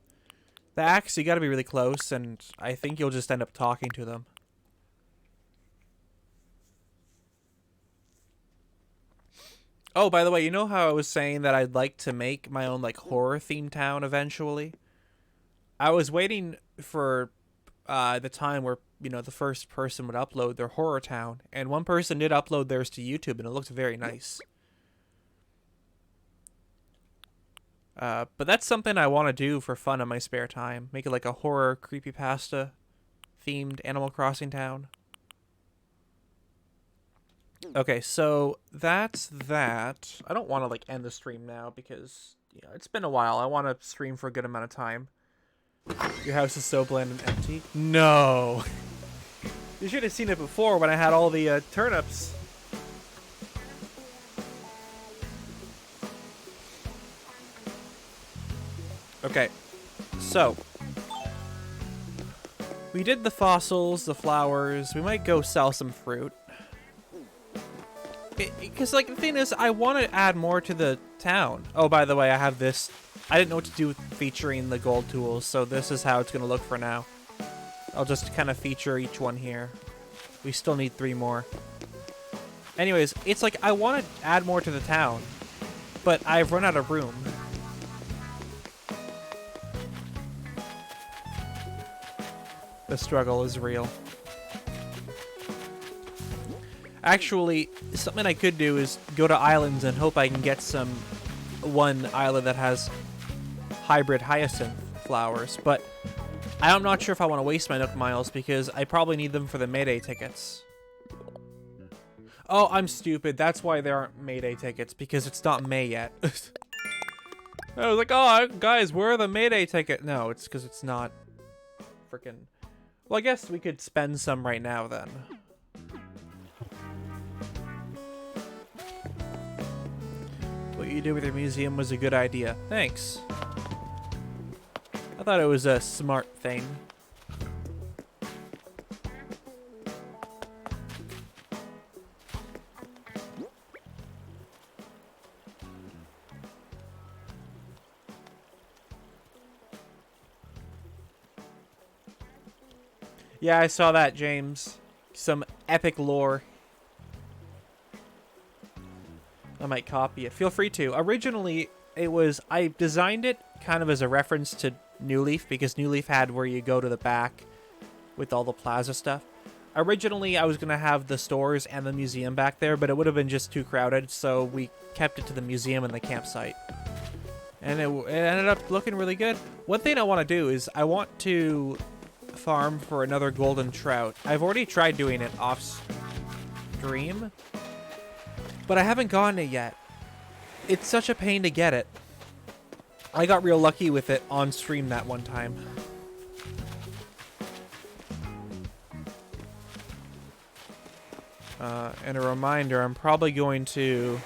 The axe, you gotta be really close, and I think you'll just end up talking to them. Oh, by the way, you know how I was saying that I'd like to make my own like horror-themed town eventually? I was waiting for the time where, you know, the first person would upload their horror town, and one person did upload theirs to YouTube, and it looked very nice. But that's something I want to do for fun in my spare time. Make it like a horror creepypasta themed Animal Crossing town. Okay, so that's that. I don't want to like end the stream now because, you know, it's been a while. I want to stream for a good amount of time. Your house is so bland and empty. No. You should have seen it before when I had all the turnips. Okay, so we did the fossils, the flowers. We might go sell some fruit. Because, like, the thing is, I want to add more to the town. Oh, by the way, I have this. I didn't know what to do with featuring the gold tools, so this is how it's going to look for now. I'll just kind of feature each one here. We still need 3 more. Anyways, it's like, I want to add more to the town, but I've run out of room. The struggle is real. Actually, something I could do is go to islands and hope I can get one island that has hybrid hyacinth flowers, but I'm not sure if I want to waste my Nook Miles because I probably need them for the Mayday tickets. Oh, I'm stupid. That's why there aren't Mayday tickets, because it's not May yet. I was like, oh, guys, where are the Mayday tickets? No, it's because it's not freaking... Well, I guess we could spend some right now then. What you did with your museum was a good idea. Thanks. I thought it was a smart thing. Yeah, I saw that, James. Some epic lore. I might copy it. Feel free to. Originally, I designed it kind of as a reference to New Leaf, because New Leaf had where you go to the back with all the plaza stuff. Originally, I was going to have the stores and the museum back there, but it would have been just too crowded, so we kept it to the museum and the campsite. And it ended up looking really good. One thing I want to do is I want to farm for another golden trout. I've already tried doing it off stream, but I haven't gotten it yet. It's such a pain to get it. I got real lucky with it on stream that one time. And a reminder, I'm probably going to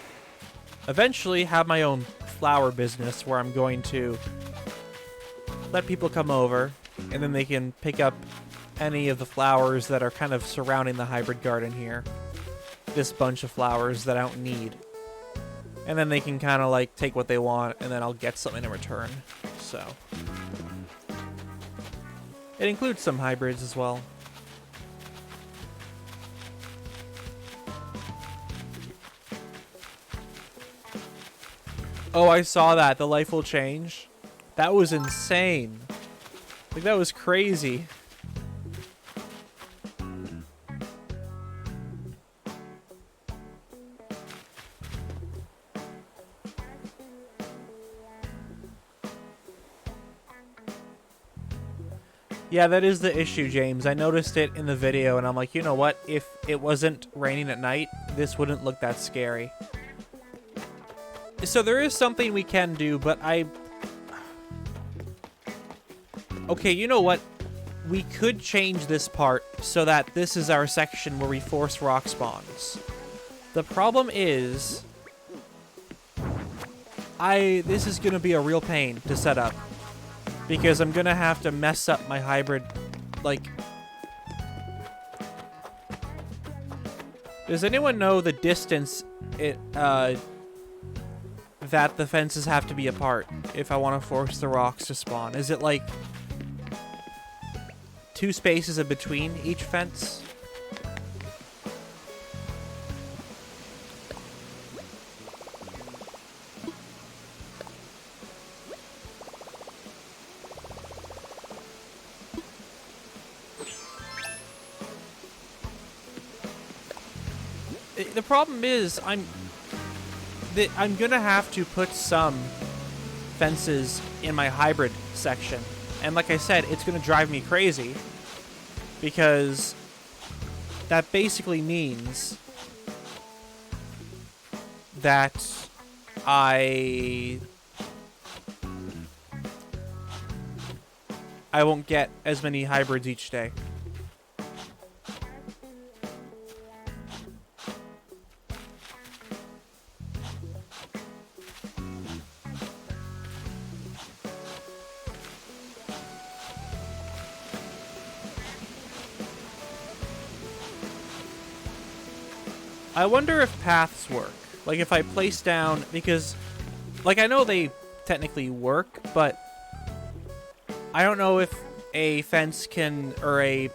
eventually have my own flower business where I'm going to let people come over and then they can pick up any of the flowers that are kind of surrounding the hybrid garden here. This bunch of flowers that I don't need. And then they can kind of like take what they want and then I'll get something in return. So it includes some hybrids as well. Oh, I saw that. The life will change. That was insane. Like, that was crazy. Yeah, that is the issue, James. I noticed it in the video, and I'm like, you know what? If it wasn't raining at night, this wouldn't look that scary. So there is something we can do, but Okay, you know what? We could change this part so that this is our section where we force rock spawns. The problem is... This is gonna be a real pain to set up. Because I'm gonna have to mess up my hybrid, like... Does anyone know the distance that the fences have to be apart if I want to force the rocks to spawn? Is it like 2 spaces in between each fence? The problem is, I'm gonna have to put some fences in my hybrid section. And like I said, it's gonna drive me crazy. Because that basically means that I won't get as many hybrids each day. I wonder if paths work. Like, if I place down... Because, like, I know they technically work, but I don't know if a fence can... Or a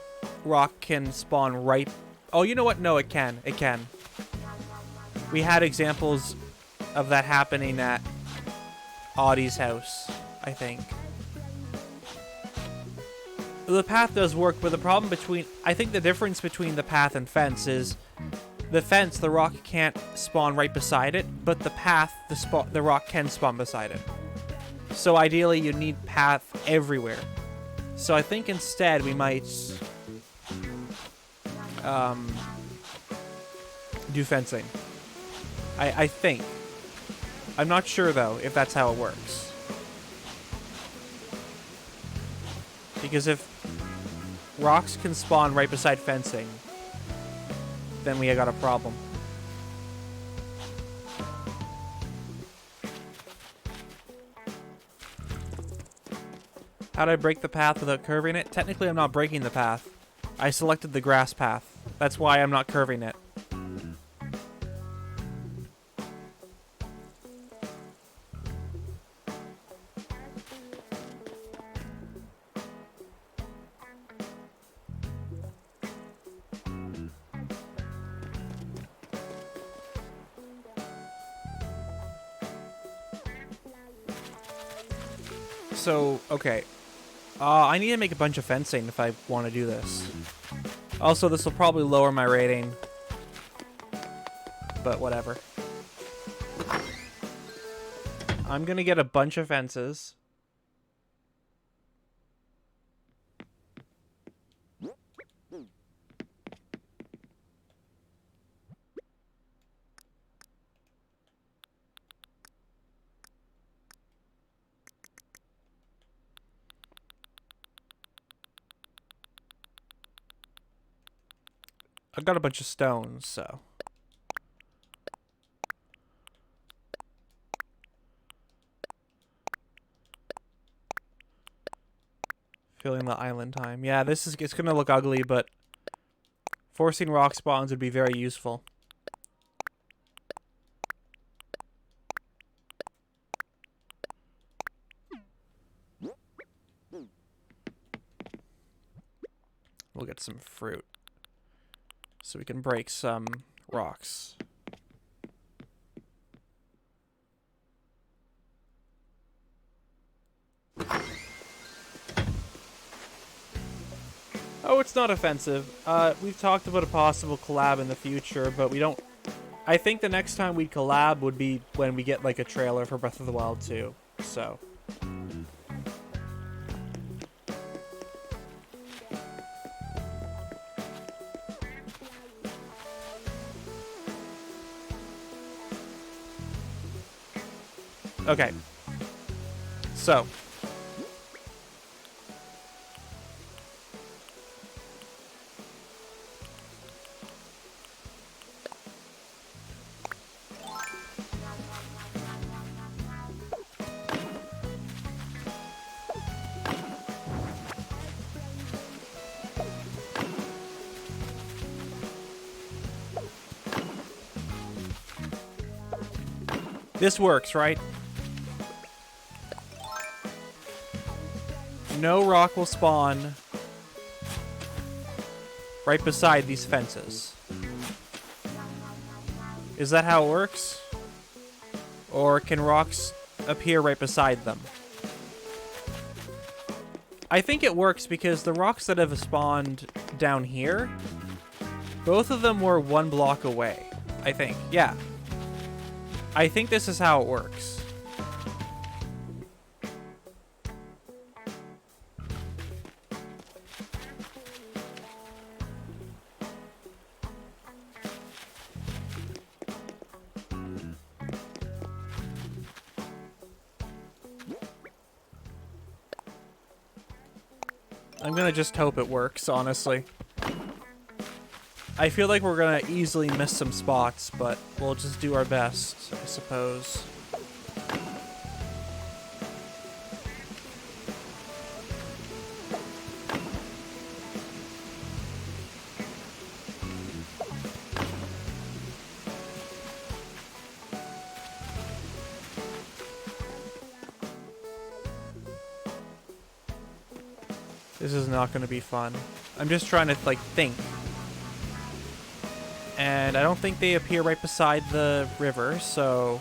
rock can spawn right... Oh, you know what? No, it can. It can. We had examples of that happening at Audie's house, I think. The path does work, but the problem between... I think the difference between the path and fence is... The fence, the rock can't spawn right beside it, but the path, the rock can spawn beside it. So ideally, you need path everywhere. So I think instead we might do fencing. I think. I'm not sure though if that's how it works. Because if rocks can spawn right beside fencing, then we got a problem. How do I break the path without curving it? Technically, I'm not breaking the path. I selected the grass path. That's why I'm not curving it. So, okay. I need to make a bunch of fencing if I want to do this. Also, this will probably lower my rating. But whatever. I'm gonna get a bunch of fences. I've got a bunch of stones, so... Filling the island time. Yeah, it's gonna look ugly, but... Forcing rock spawns would be very useful. We'll get some fruit. So we can break some rocks. Oh, it's not offensive. We've talked about a possible collab in the future, but we don't... I think the next time we'd collab would be when we get, like, a trailer for Breath of the Wild 2. So... Okay. So. This works, right? No rock will spawn right beside these fences. Is that how it works? Or can rocks appear right beside them? I think it works because the rocks that have spawned down here, both of them were 1 block away, I think. Yeah. I think this is how it works. I'm gonna just hope it works, honestly. I feel like we're gonna easily miss some spots, but we'll just do our best, I suppose. This is not gonna be fun. I'm just trying to, like, think. And I don't think they appear right beside the river, so...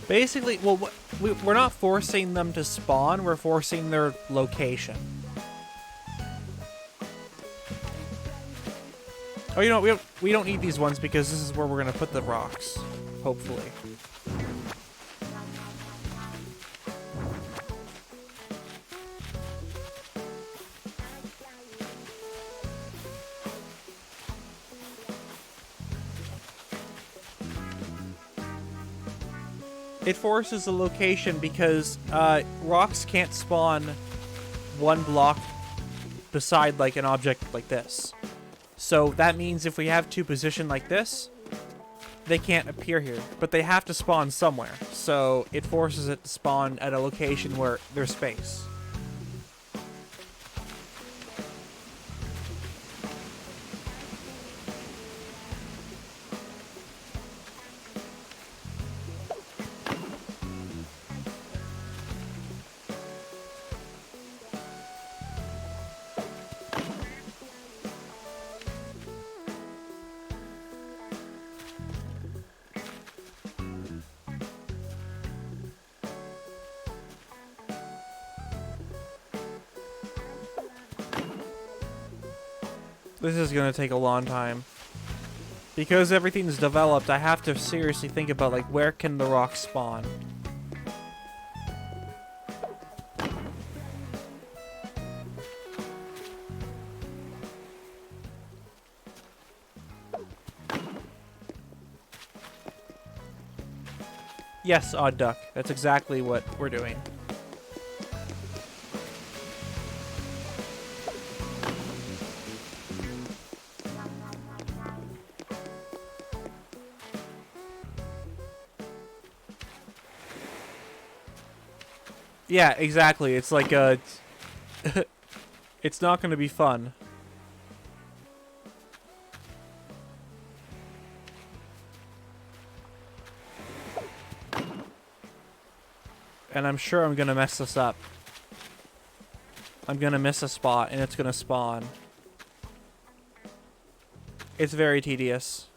Basically, well, we're not forcing them to spawn, we're forcing their location. Oh, you know what? We don't need these ones because this is where we're gonna put the rocks, hopefully. It forces a location because rocks can't spawn 1 block beside like an object like this. So that means if we have 2 positioned like this, they can't appear here, but they have to spawn somewhere. So it forces it to spawn at a location where there's space. This is gonna take a long time. Because everything's developed, I have to seriously think about, like, where can the rocks spawn? Yes, Odd Duck. That's exactly what we're doing. Yeah, exactly. It's like a... It's not going to be fun. And I'm sure I'm going to mess this up. I'm going to miss a spot and it's going to spawn. It's very tedious.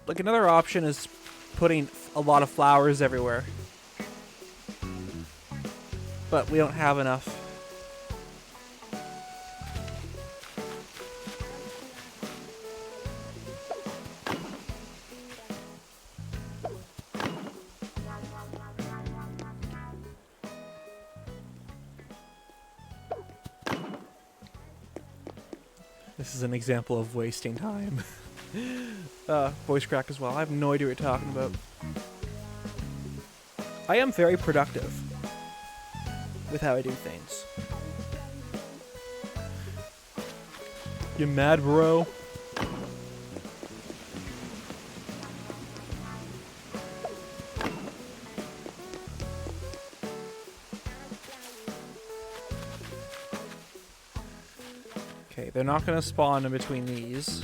Like, another option is putting a lot of flowers everywhere. But we don't have enough. This is an example of wasting time. Voice crack as well. I have no idea what you're talking about. I am very productive with how I do things. You mad, bro? Okay, they're not gonna spawn in between these.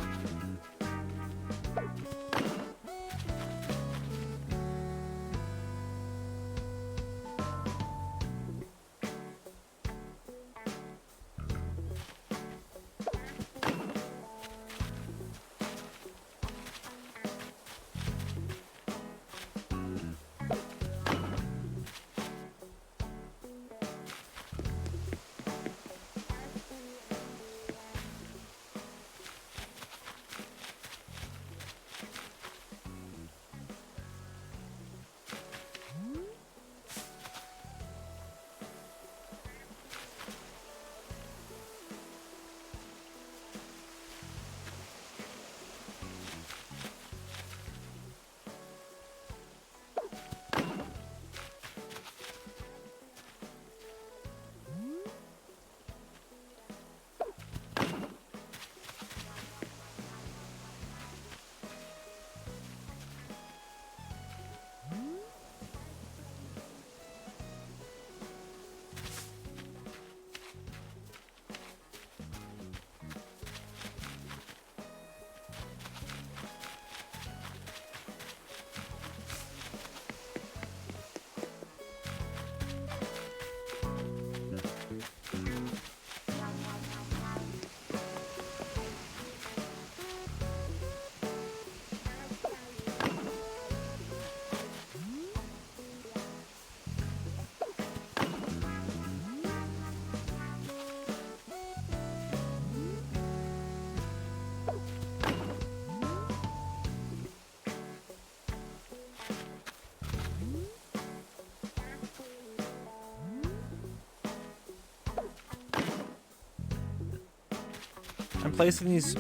I'm placing these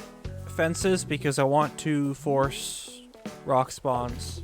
fences because I want to force rock spawns.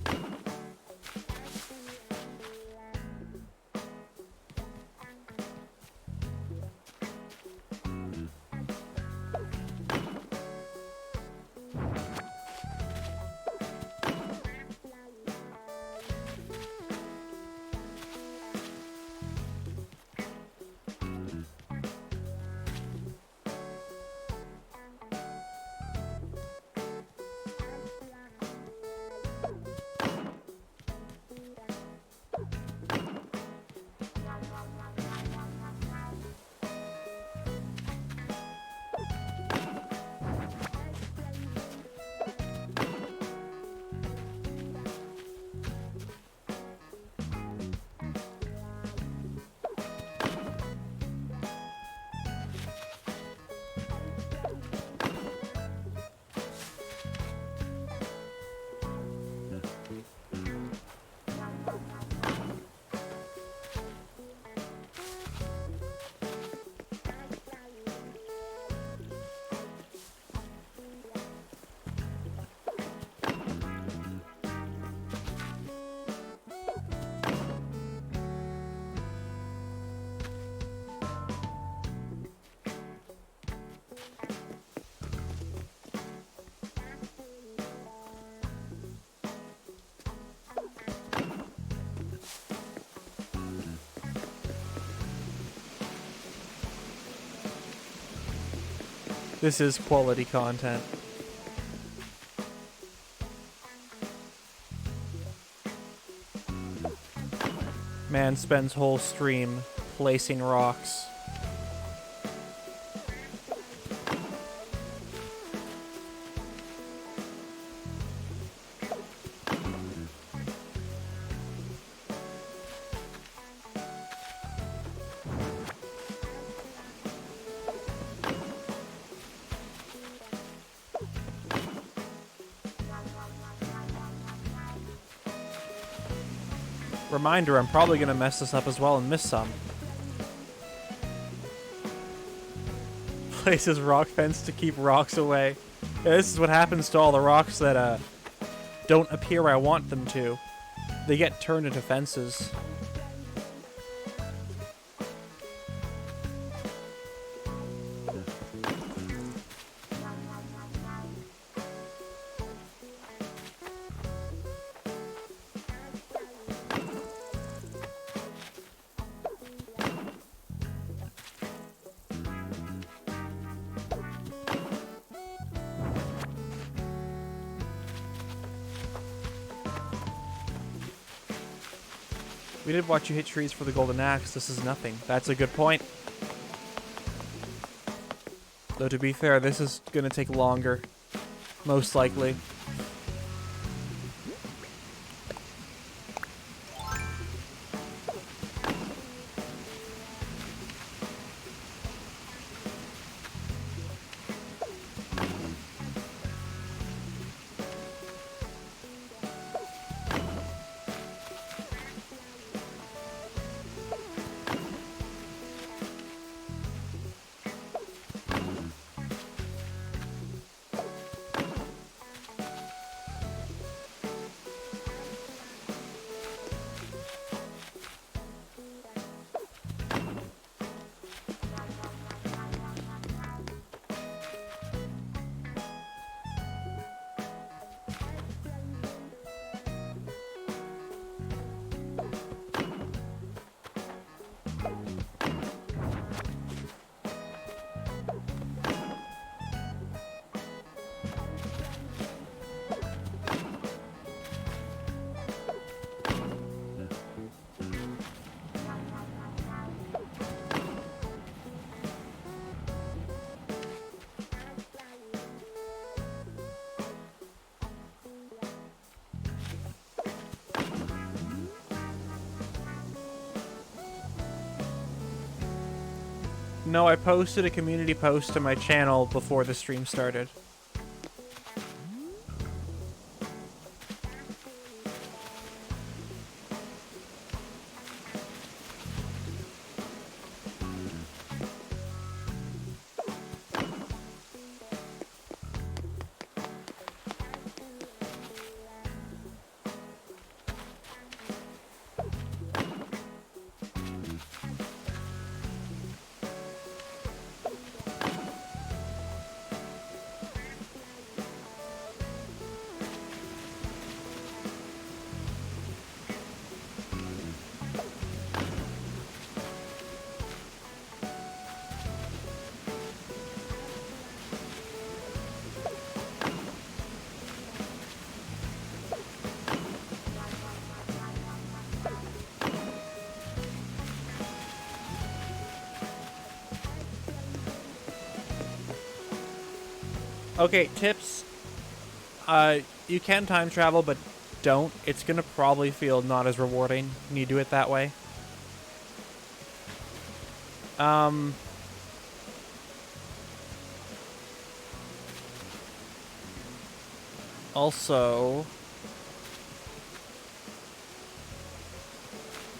This is quality content. Man spends whole stream placing rocks. Reminder, I'm probably going to mess this up as well and miss some. places rock fence to keep rocks away. Yeah, this is what happens to all the rocks that don't appear where I want them to. They get turned into fences. We did watch you hit trees for the golden axe. This is nothing. That's a good point. Though to be fair, this is gonna take longer. Most likely. No, I posted a community post to my channel before the stream started. Okay, tips. You can time travel, but don't. It's gonna probably feel not as rewarding when you do it that way. Also,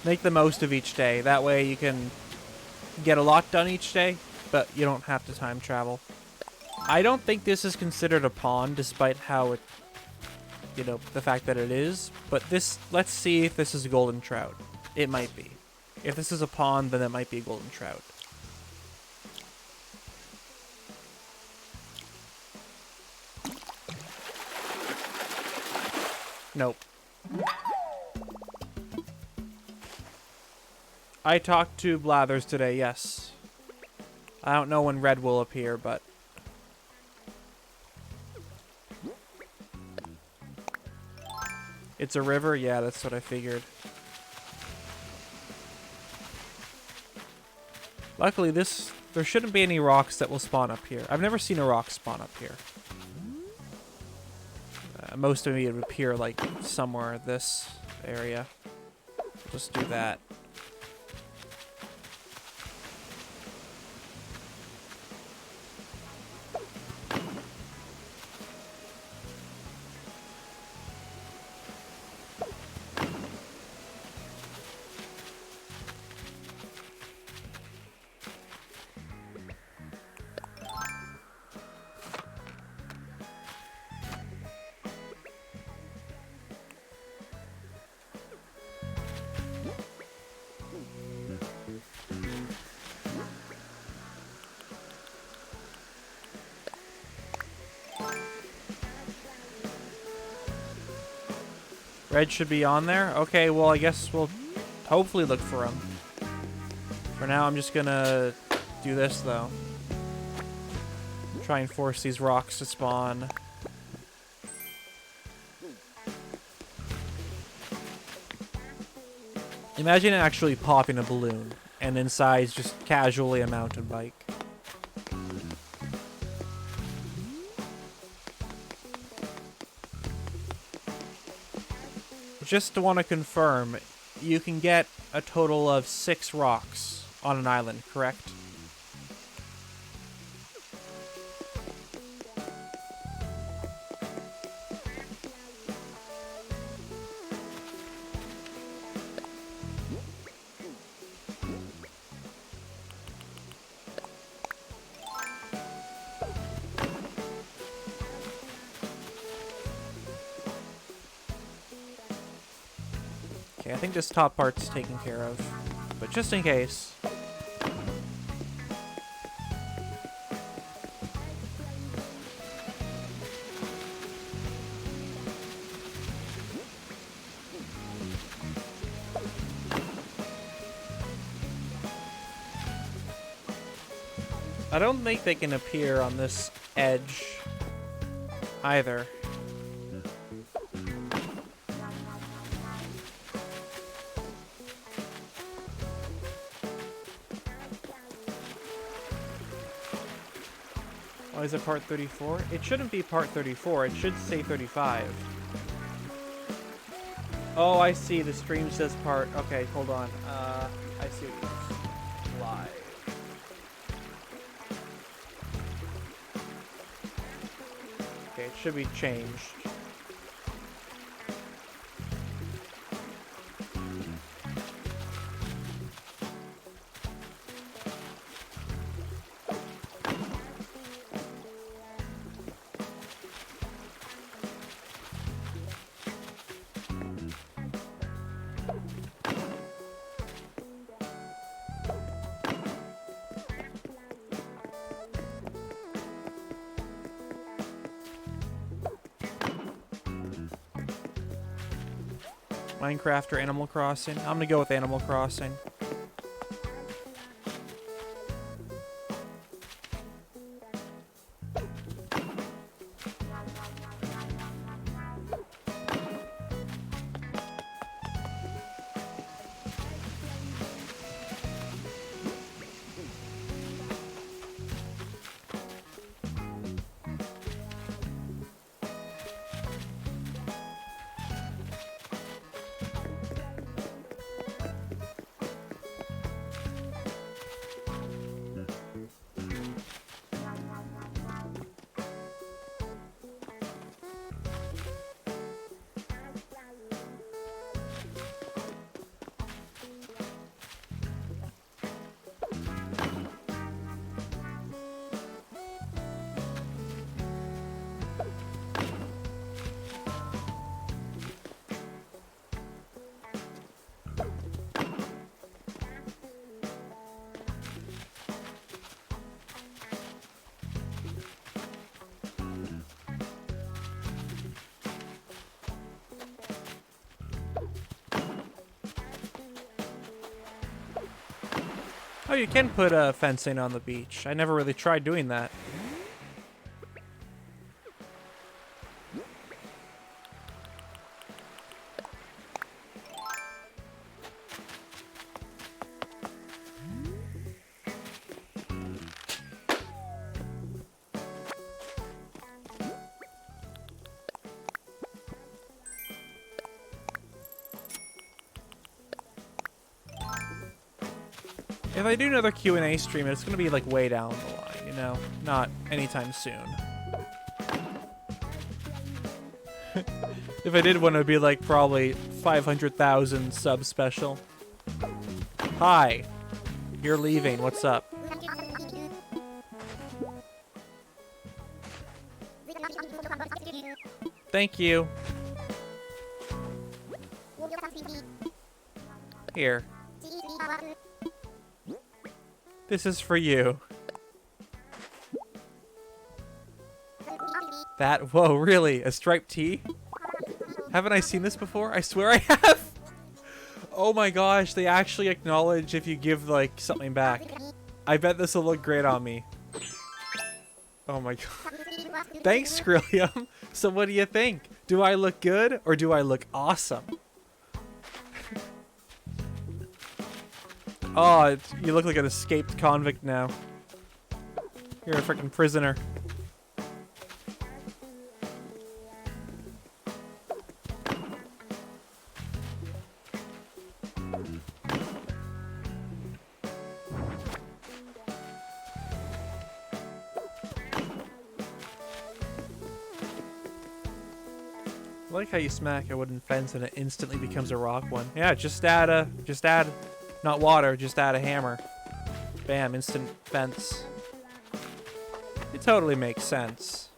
make the most of each day. That way you can get a lot done each day, but you don't have to time travel. I don't think this is considered a pond, despite how it, you know, the fact that it is. But this, let's see if this is a golden trout. It might be. If this is a pond, then it might be a golden trout. Nope. I talked to Blathers today, yes. I don't know when red will appear, but... It's a river? Yeah, that's what I figured. Luckily, there shouldn't be any rocks that will spawn up here. I've never seen a rock spawn up here. Most of it would appear, like, somewhere this area. Just do that. Red should be on there. Okay, well, I guess we'll hopefully look for them. For now, I'm just gonna do this, though. Try and force these rocks to spawn. Imagine actually popping a balloon, and inside's just casually a mountain bike. Just to want to confirm, you can get a total of 6 rocks on an island, correct? Okay, I think this top part's taken care of, but just in case. I don't think they can appear on this edge either. Why is it part 34? It shouldn't be part 34. It should say 35. Oh, I see. The stream says part... Okay, hold on. I see what it is. Live. Okay, it should be changed. Minecraft or Animal Crossing? I'm gonna go with Animal Crossing. Oh, you can put fencing on the beach. I never really tried doing that. If I do another Q&A stream, it's going to be like way down the line, you know? Not anytime soon. If I did one, it would be like probably 500,000 sub special. Hi. You're leaving. What's up? Thank you. Here. This is for you. That, whoa, really? A striped tee? Haven't I seen this before? I swear I have. Oh my gosh, they actually acknowledge if you give, like, something back. I bet this will look great on me. Oh my god. Thanks, Skrillium. So what do you think? Do I look good or do I look awesome? Oh, you look like an escaped convict now. You're a freaking prisoner. I like how you smack a wooden fence and it instantly becomes a rock one. Yeah, just add, not water, just add a hammer. Bam, instant fence. It totally makes sense.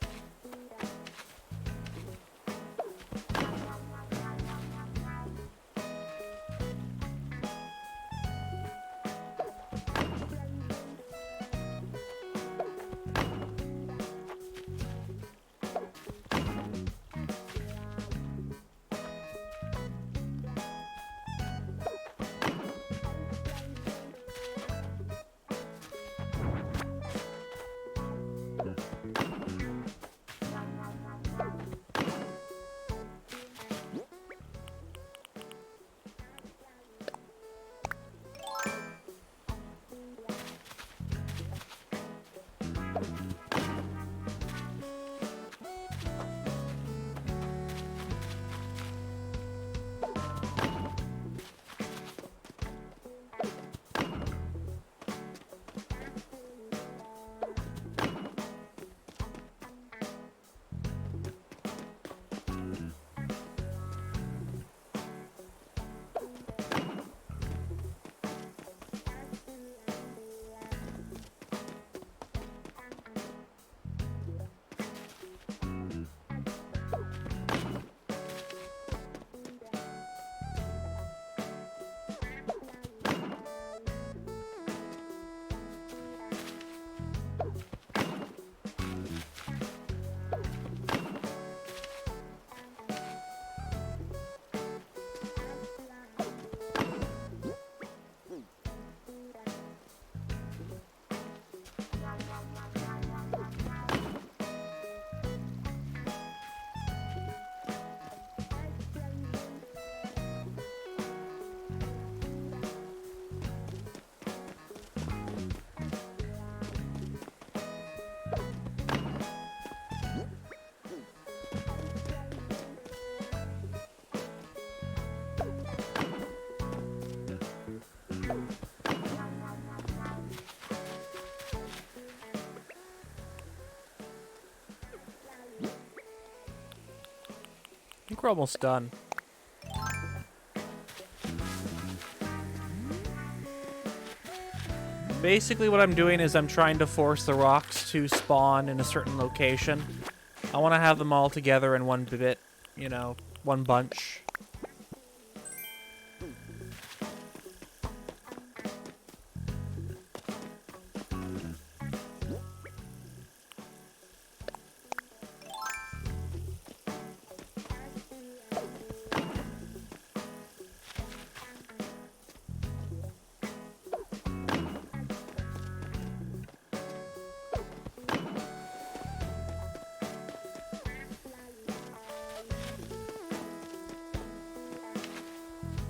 I think we're almost done. Basically what I'm doing is I'm trying to force the rocks to spawn in a certain location. I want to have them all together in one bit, you know, one bunch.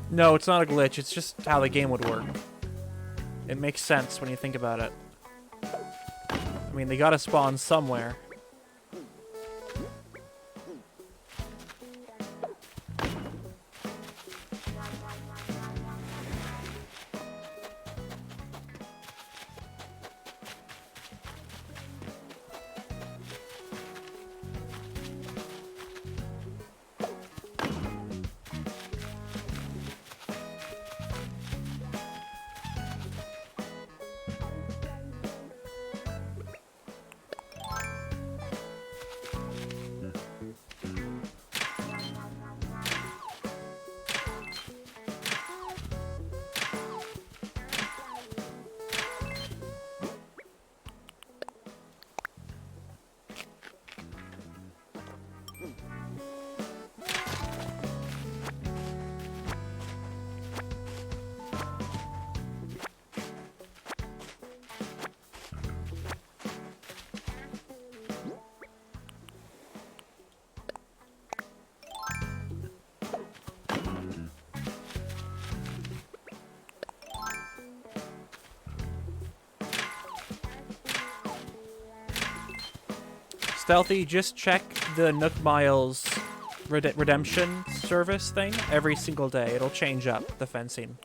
No, it's not a glitch. It's just how the game would work. It makes sense when you think about it. I mean, they gotta spawn somewhere. Stealthy, just check the Nook Miles redemption service thing every single day. It'll change up the fencing.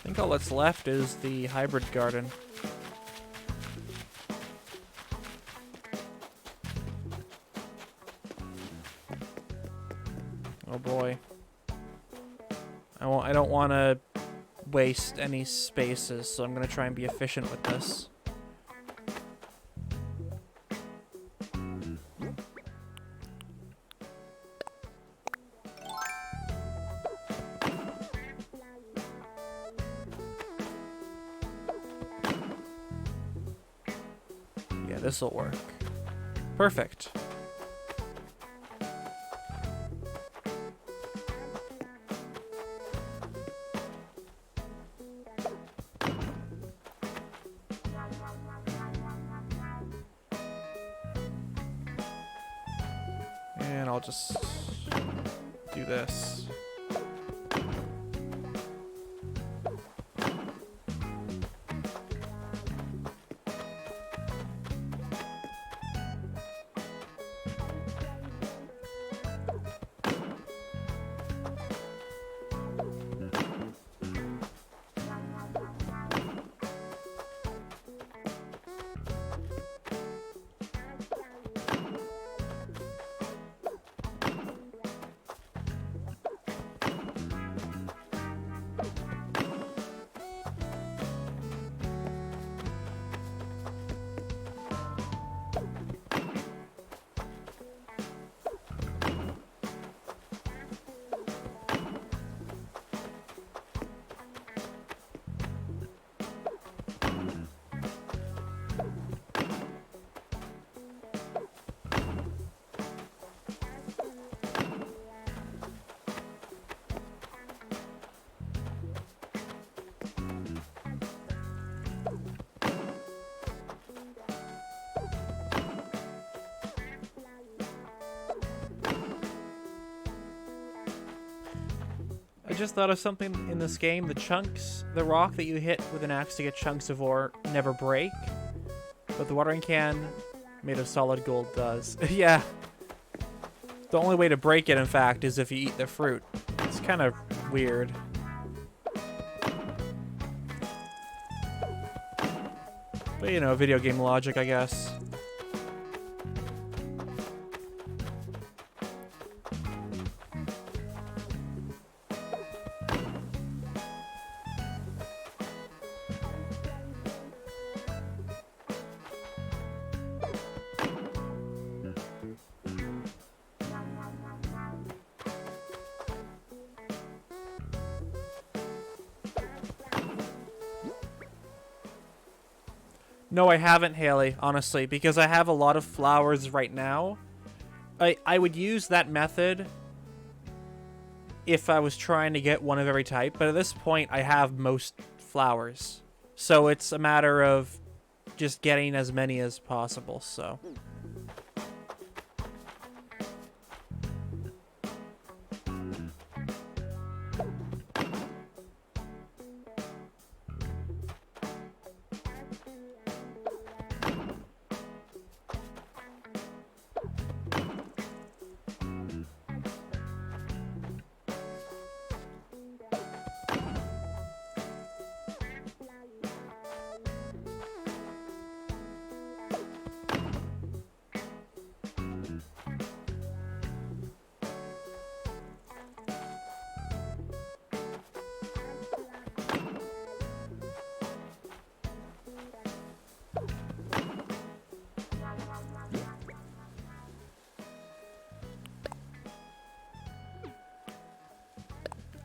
I think all that's left is the hybrid garden. Oh boy. I don't want to waste any spaces, so I'm going to try and be efficient with this. This'll work. Perfect. And I'll just do this. I just thought of something in this game. The rock that you hit with an axe to get chunks of ore never break, but the watering can made of solid gold does. Yeah. The only way to break it, in fact, is if you eat the fruit. It's kind of weird. But, you know, video game logic, I guess. No, I haven't, Haley, honestly, because I have a lot of flowers right now. I would use that method if I was trying to get one of every type, but at this point, I have most flowers. So it's a matter of just getting as many as possible, so...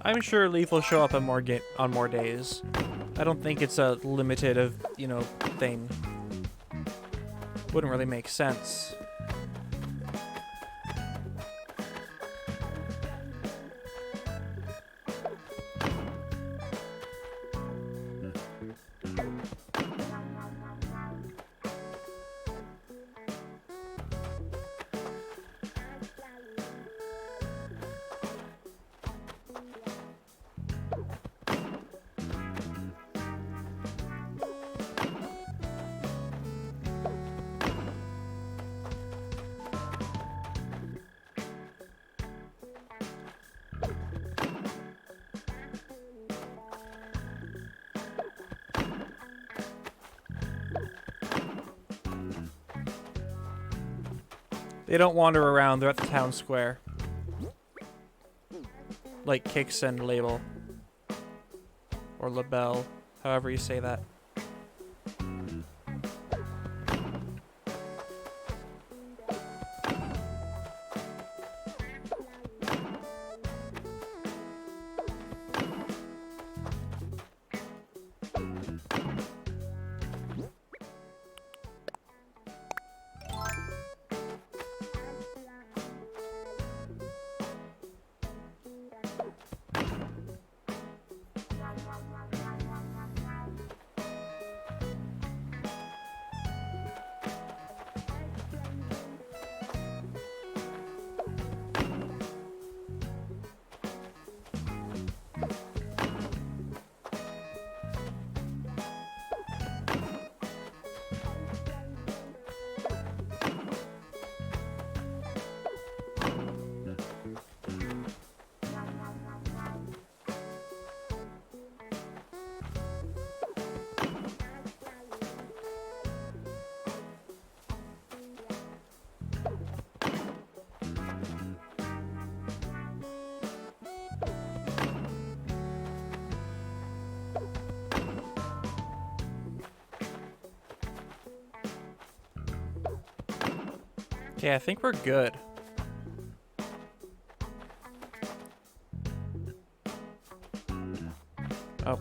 I'm sure Leaf will show up on more days. I don't think it's a limited of, you know, thing. Wouldn't really make sense. They don't wander around, they're at the town square. Like Kix and Label. Or Labelle, however you say that. Okay, I think we're good. Oh.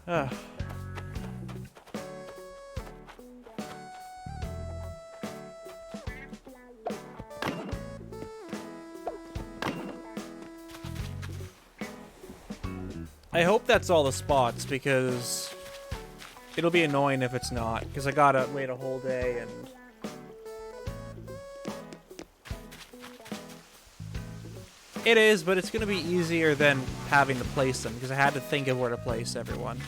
Ah. I hope that's all the spots, because it'll be annoying if it's not, because I gotta wait a whole day and... It is, but it's gonna be easier than having to place them, because I had to think of where to place everyone.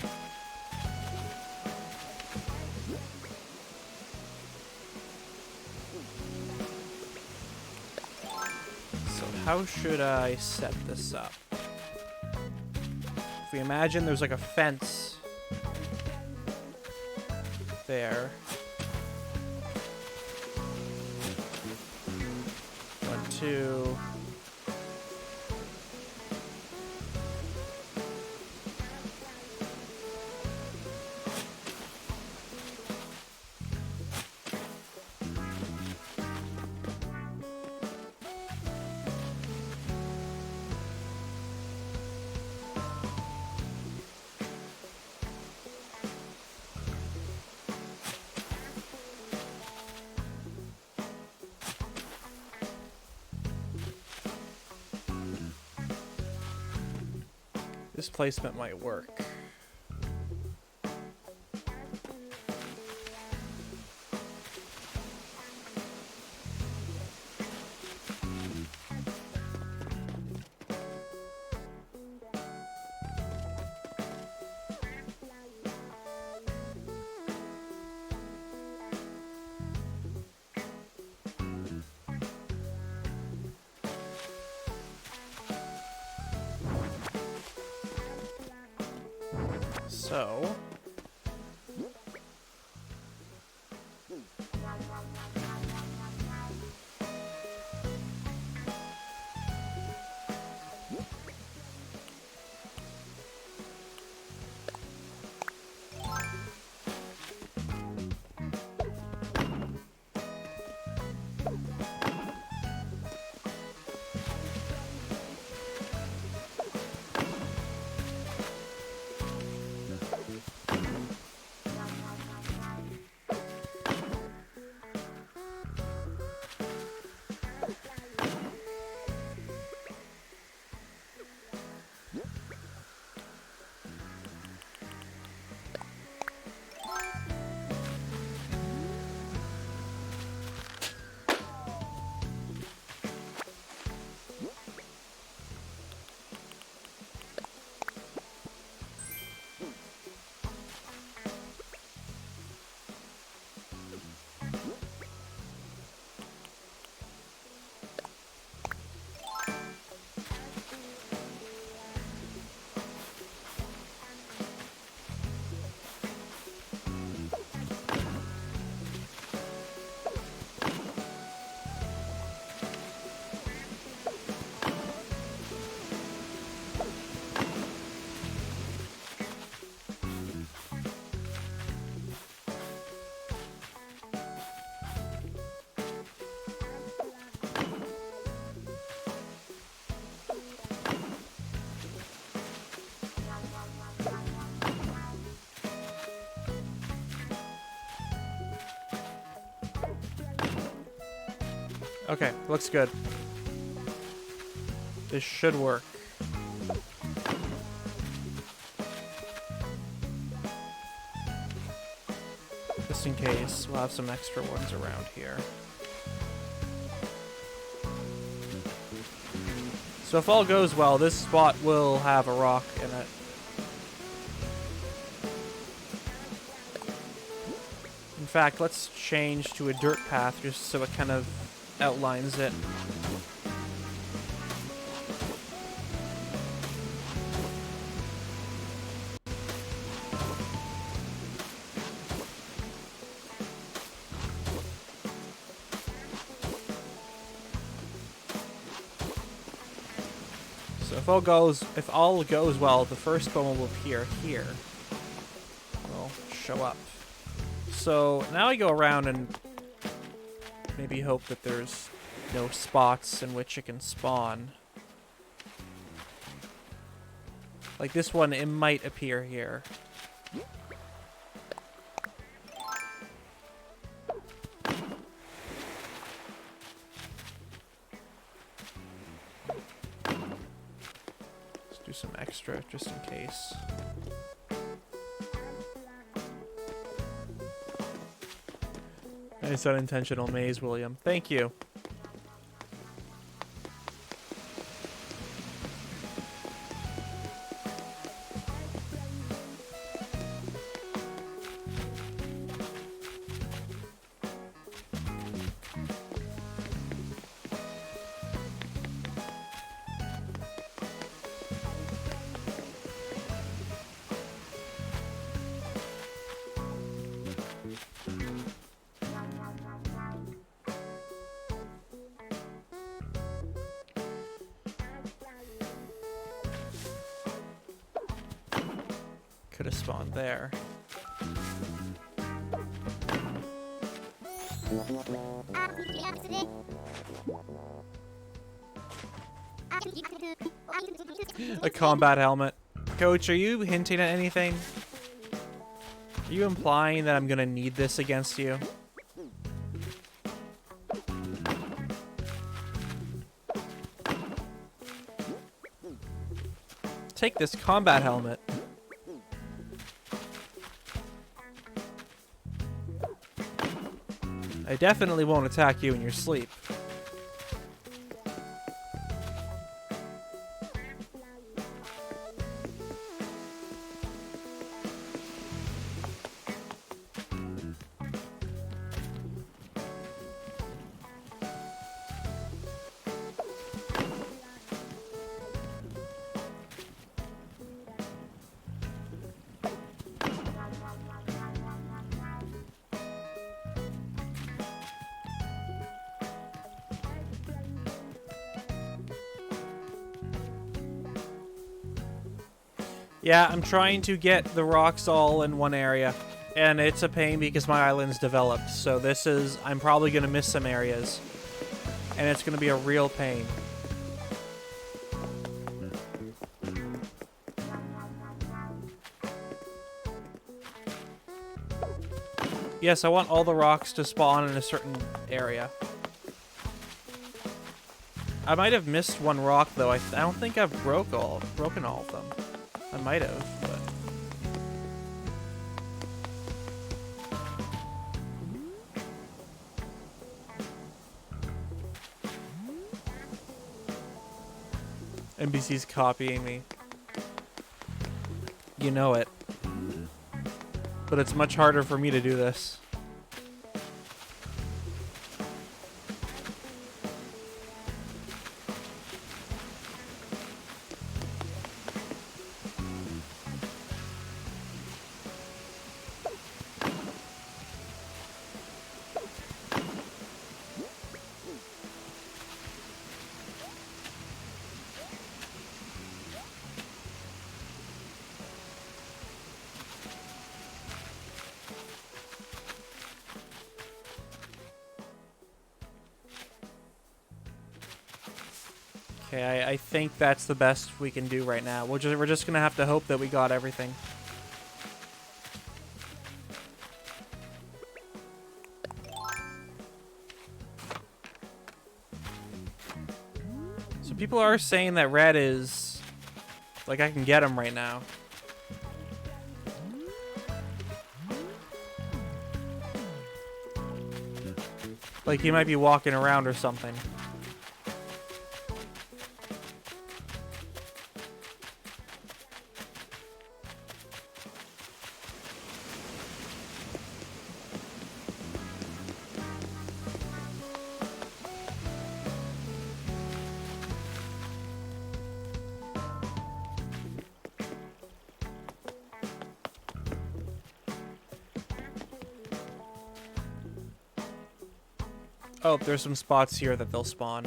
So how should I set this up? If we imagine there's like a fence there. 1, 2. This placement might work. So... Okay, looks good. This should work. Just in case, we'll have some extra ones around here. So if all goes well, this spot will have a rock in it. In fact, let's change to a dirt path just so it kind of outlines it. So if all goes well, the first one will appear here. Will show up. So now I go around and maybe hope that there's no spots in which it can spawn. Like this one, it might appear here. Let's do some extra just in case. Nice unintentional maze, William. Thank you. Could have spawned there. A combat helmet. Coach, are you hinting at anything? Are you implying that I'm gonna need this against you? Take this combat helmet. I definitely won't attack you in your sleep. Yeah, I'm trying to get the rocks all in one area, and it's a pain because my island's developed, so I'm probably going to miss some areas, and it's going to be a real pain. Yes, I want all the rocks to spawn in a certain area. I might have missed one rock, though. I don't think I've broken all of them. I might have, but... NBC's copying me. You know it. But it's much harder for me to do this. Okay, I think that's the best we can do right now. We're just gonna have to hope that we got everything. People are saying that red is... Like, I can get him right now. Like, he might be walking around or something. Oh, there's some spots here that they'll spawn.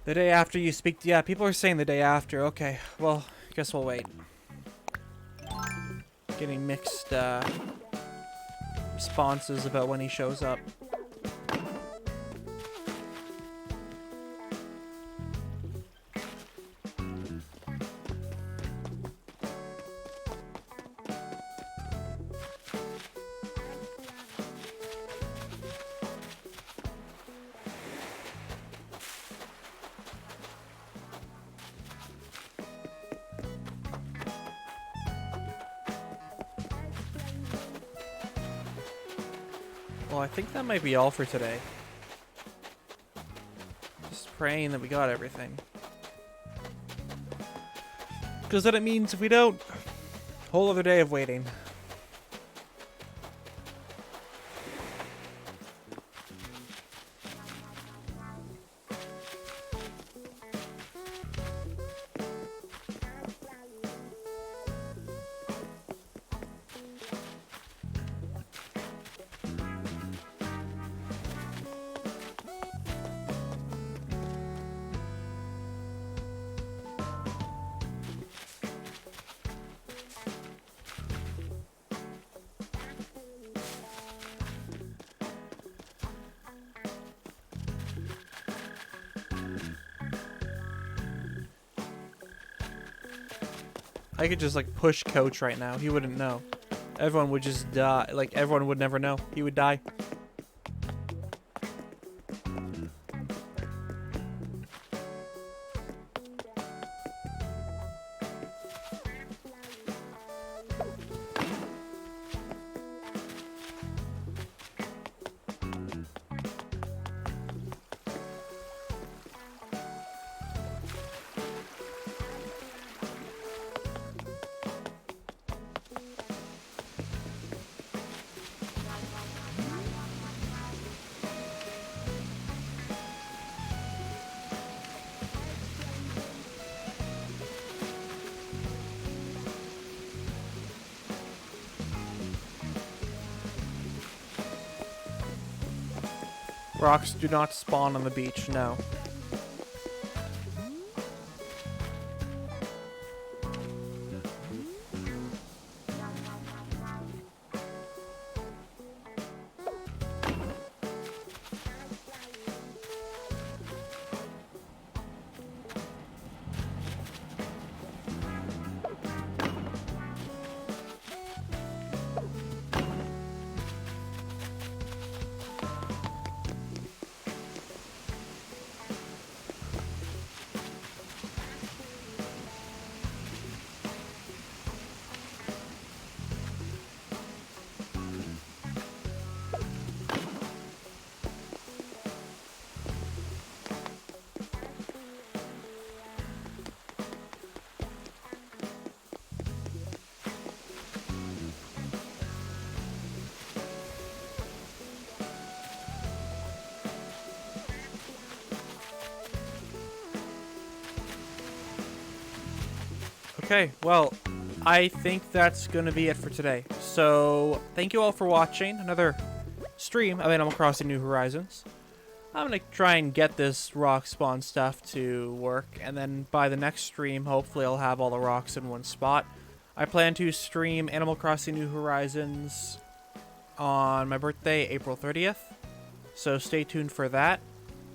The day after you speak... Yeah, people are saying the day after. Okay, well, I guess we'll wait. Getting mixed responses about when he shows up. Well, I think that might be all for today. Just praying that we got everything. Because then it means if we don't, whole other day of waiting. I could just, like, push Coach right now. He wouldn't know. Everyone would just die. Like, everyone would never know. He would die. Rocks do not spawn on the beach, no. Okay, well, I think that's going to be it for today. So, thank you all for watching another stream of Animal Crossing New Horizons. I'm going to try and get this rock spawn stuff to work, and then by the next stream, hopefully I'll have all the rocks in one spot. I plan to stream Animal Crossing New Horizons on my birthday, April 30th, so stay tuned for that.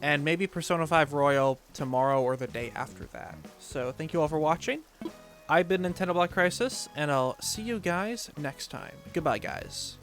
And maybe Persona 5 Royal tomorrow or the day after that. So, thank you all for watching. I've been Nintendo Black Crisis, and I'll see you guys next time. Goodbye, guys.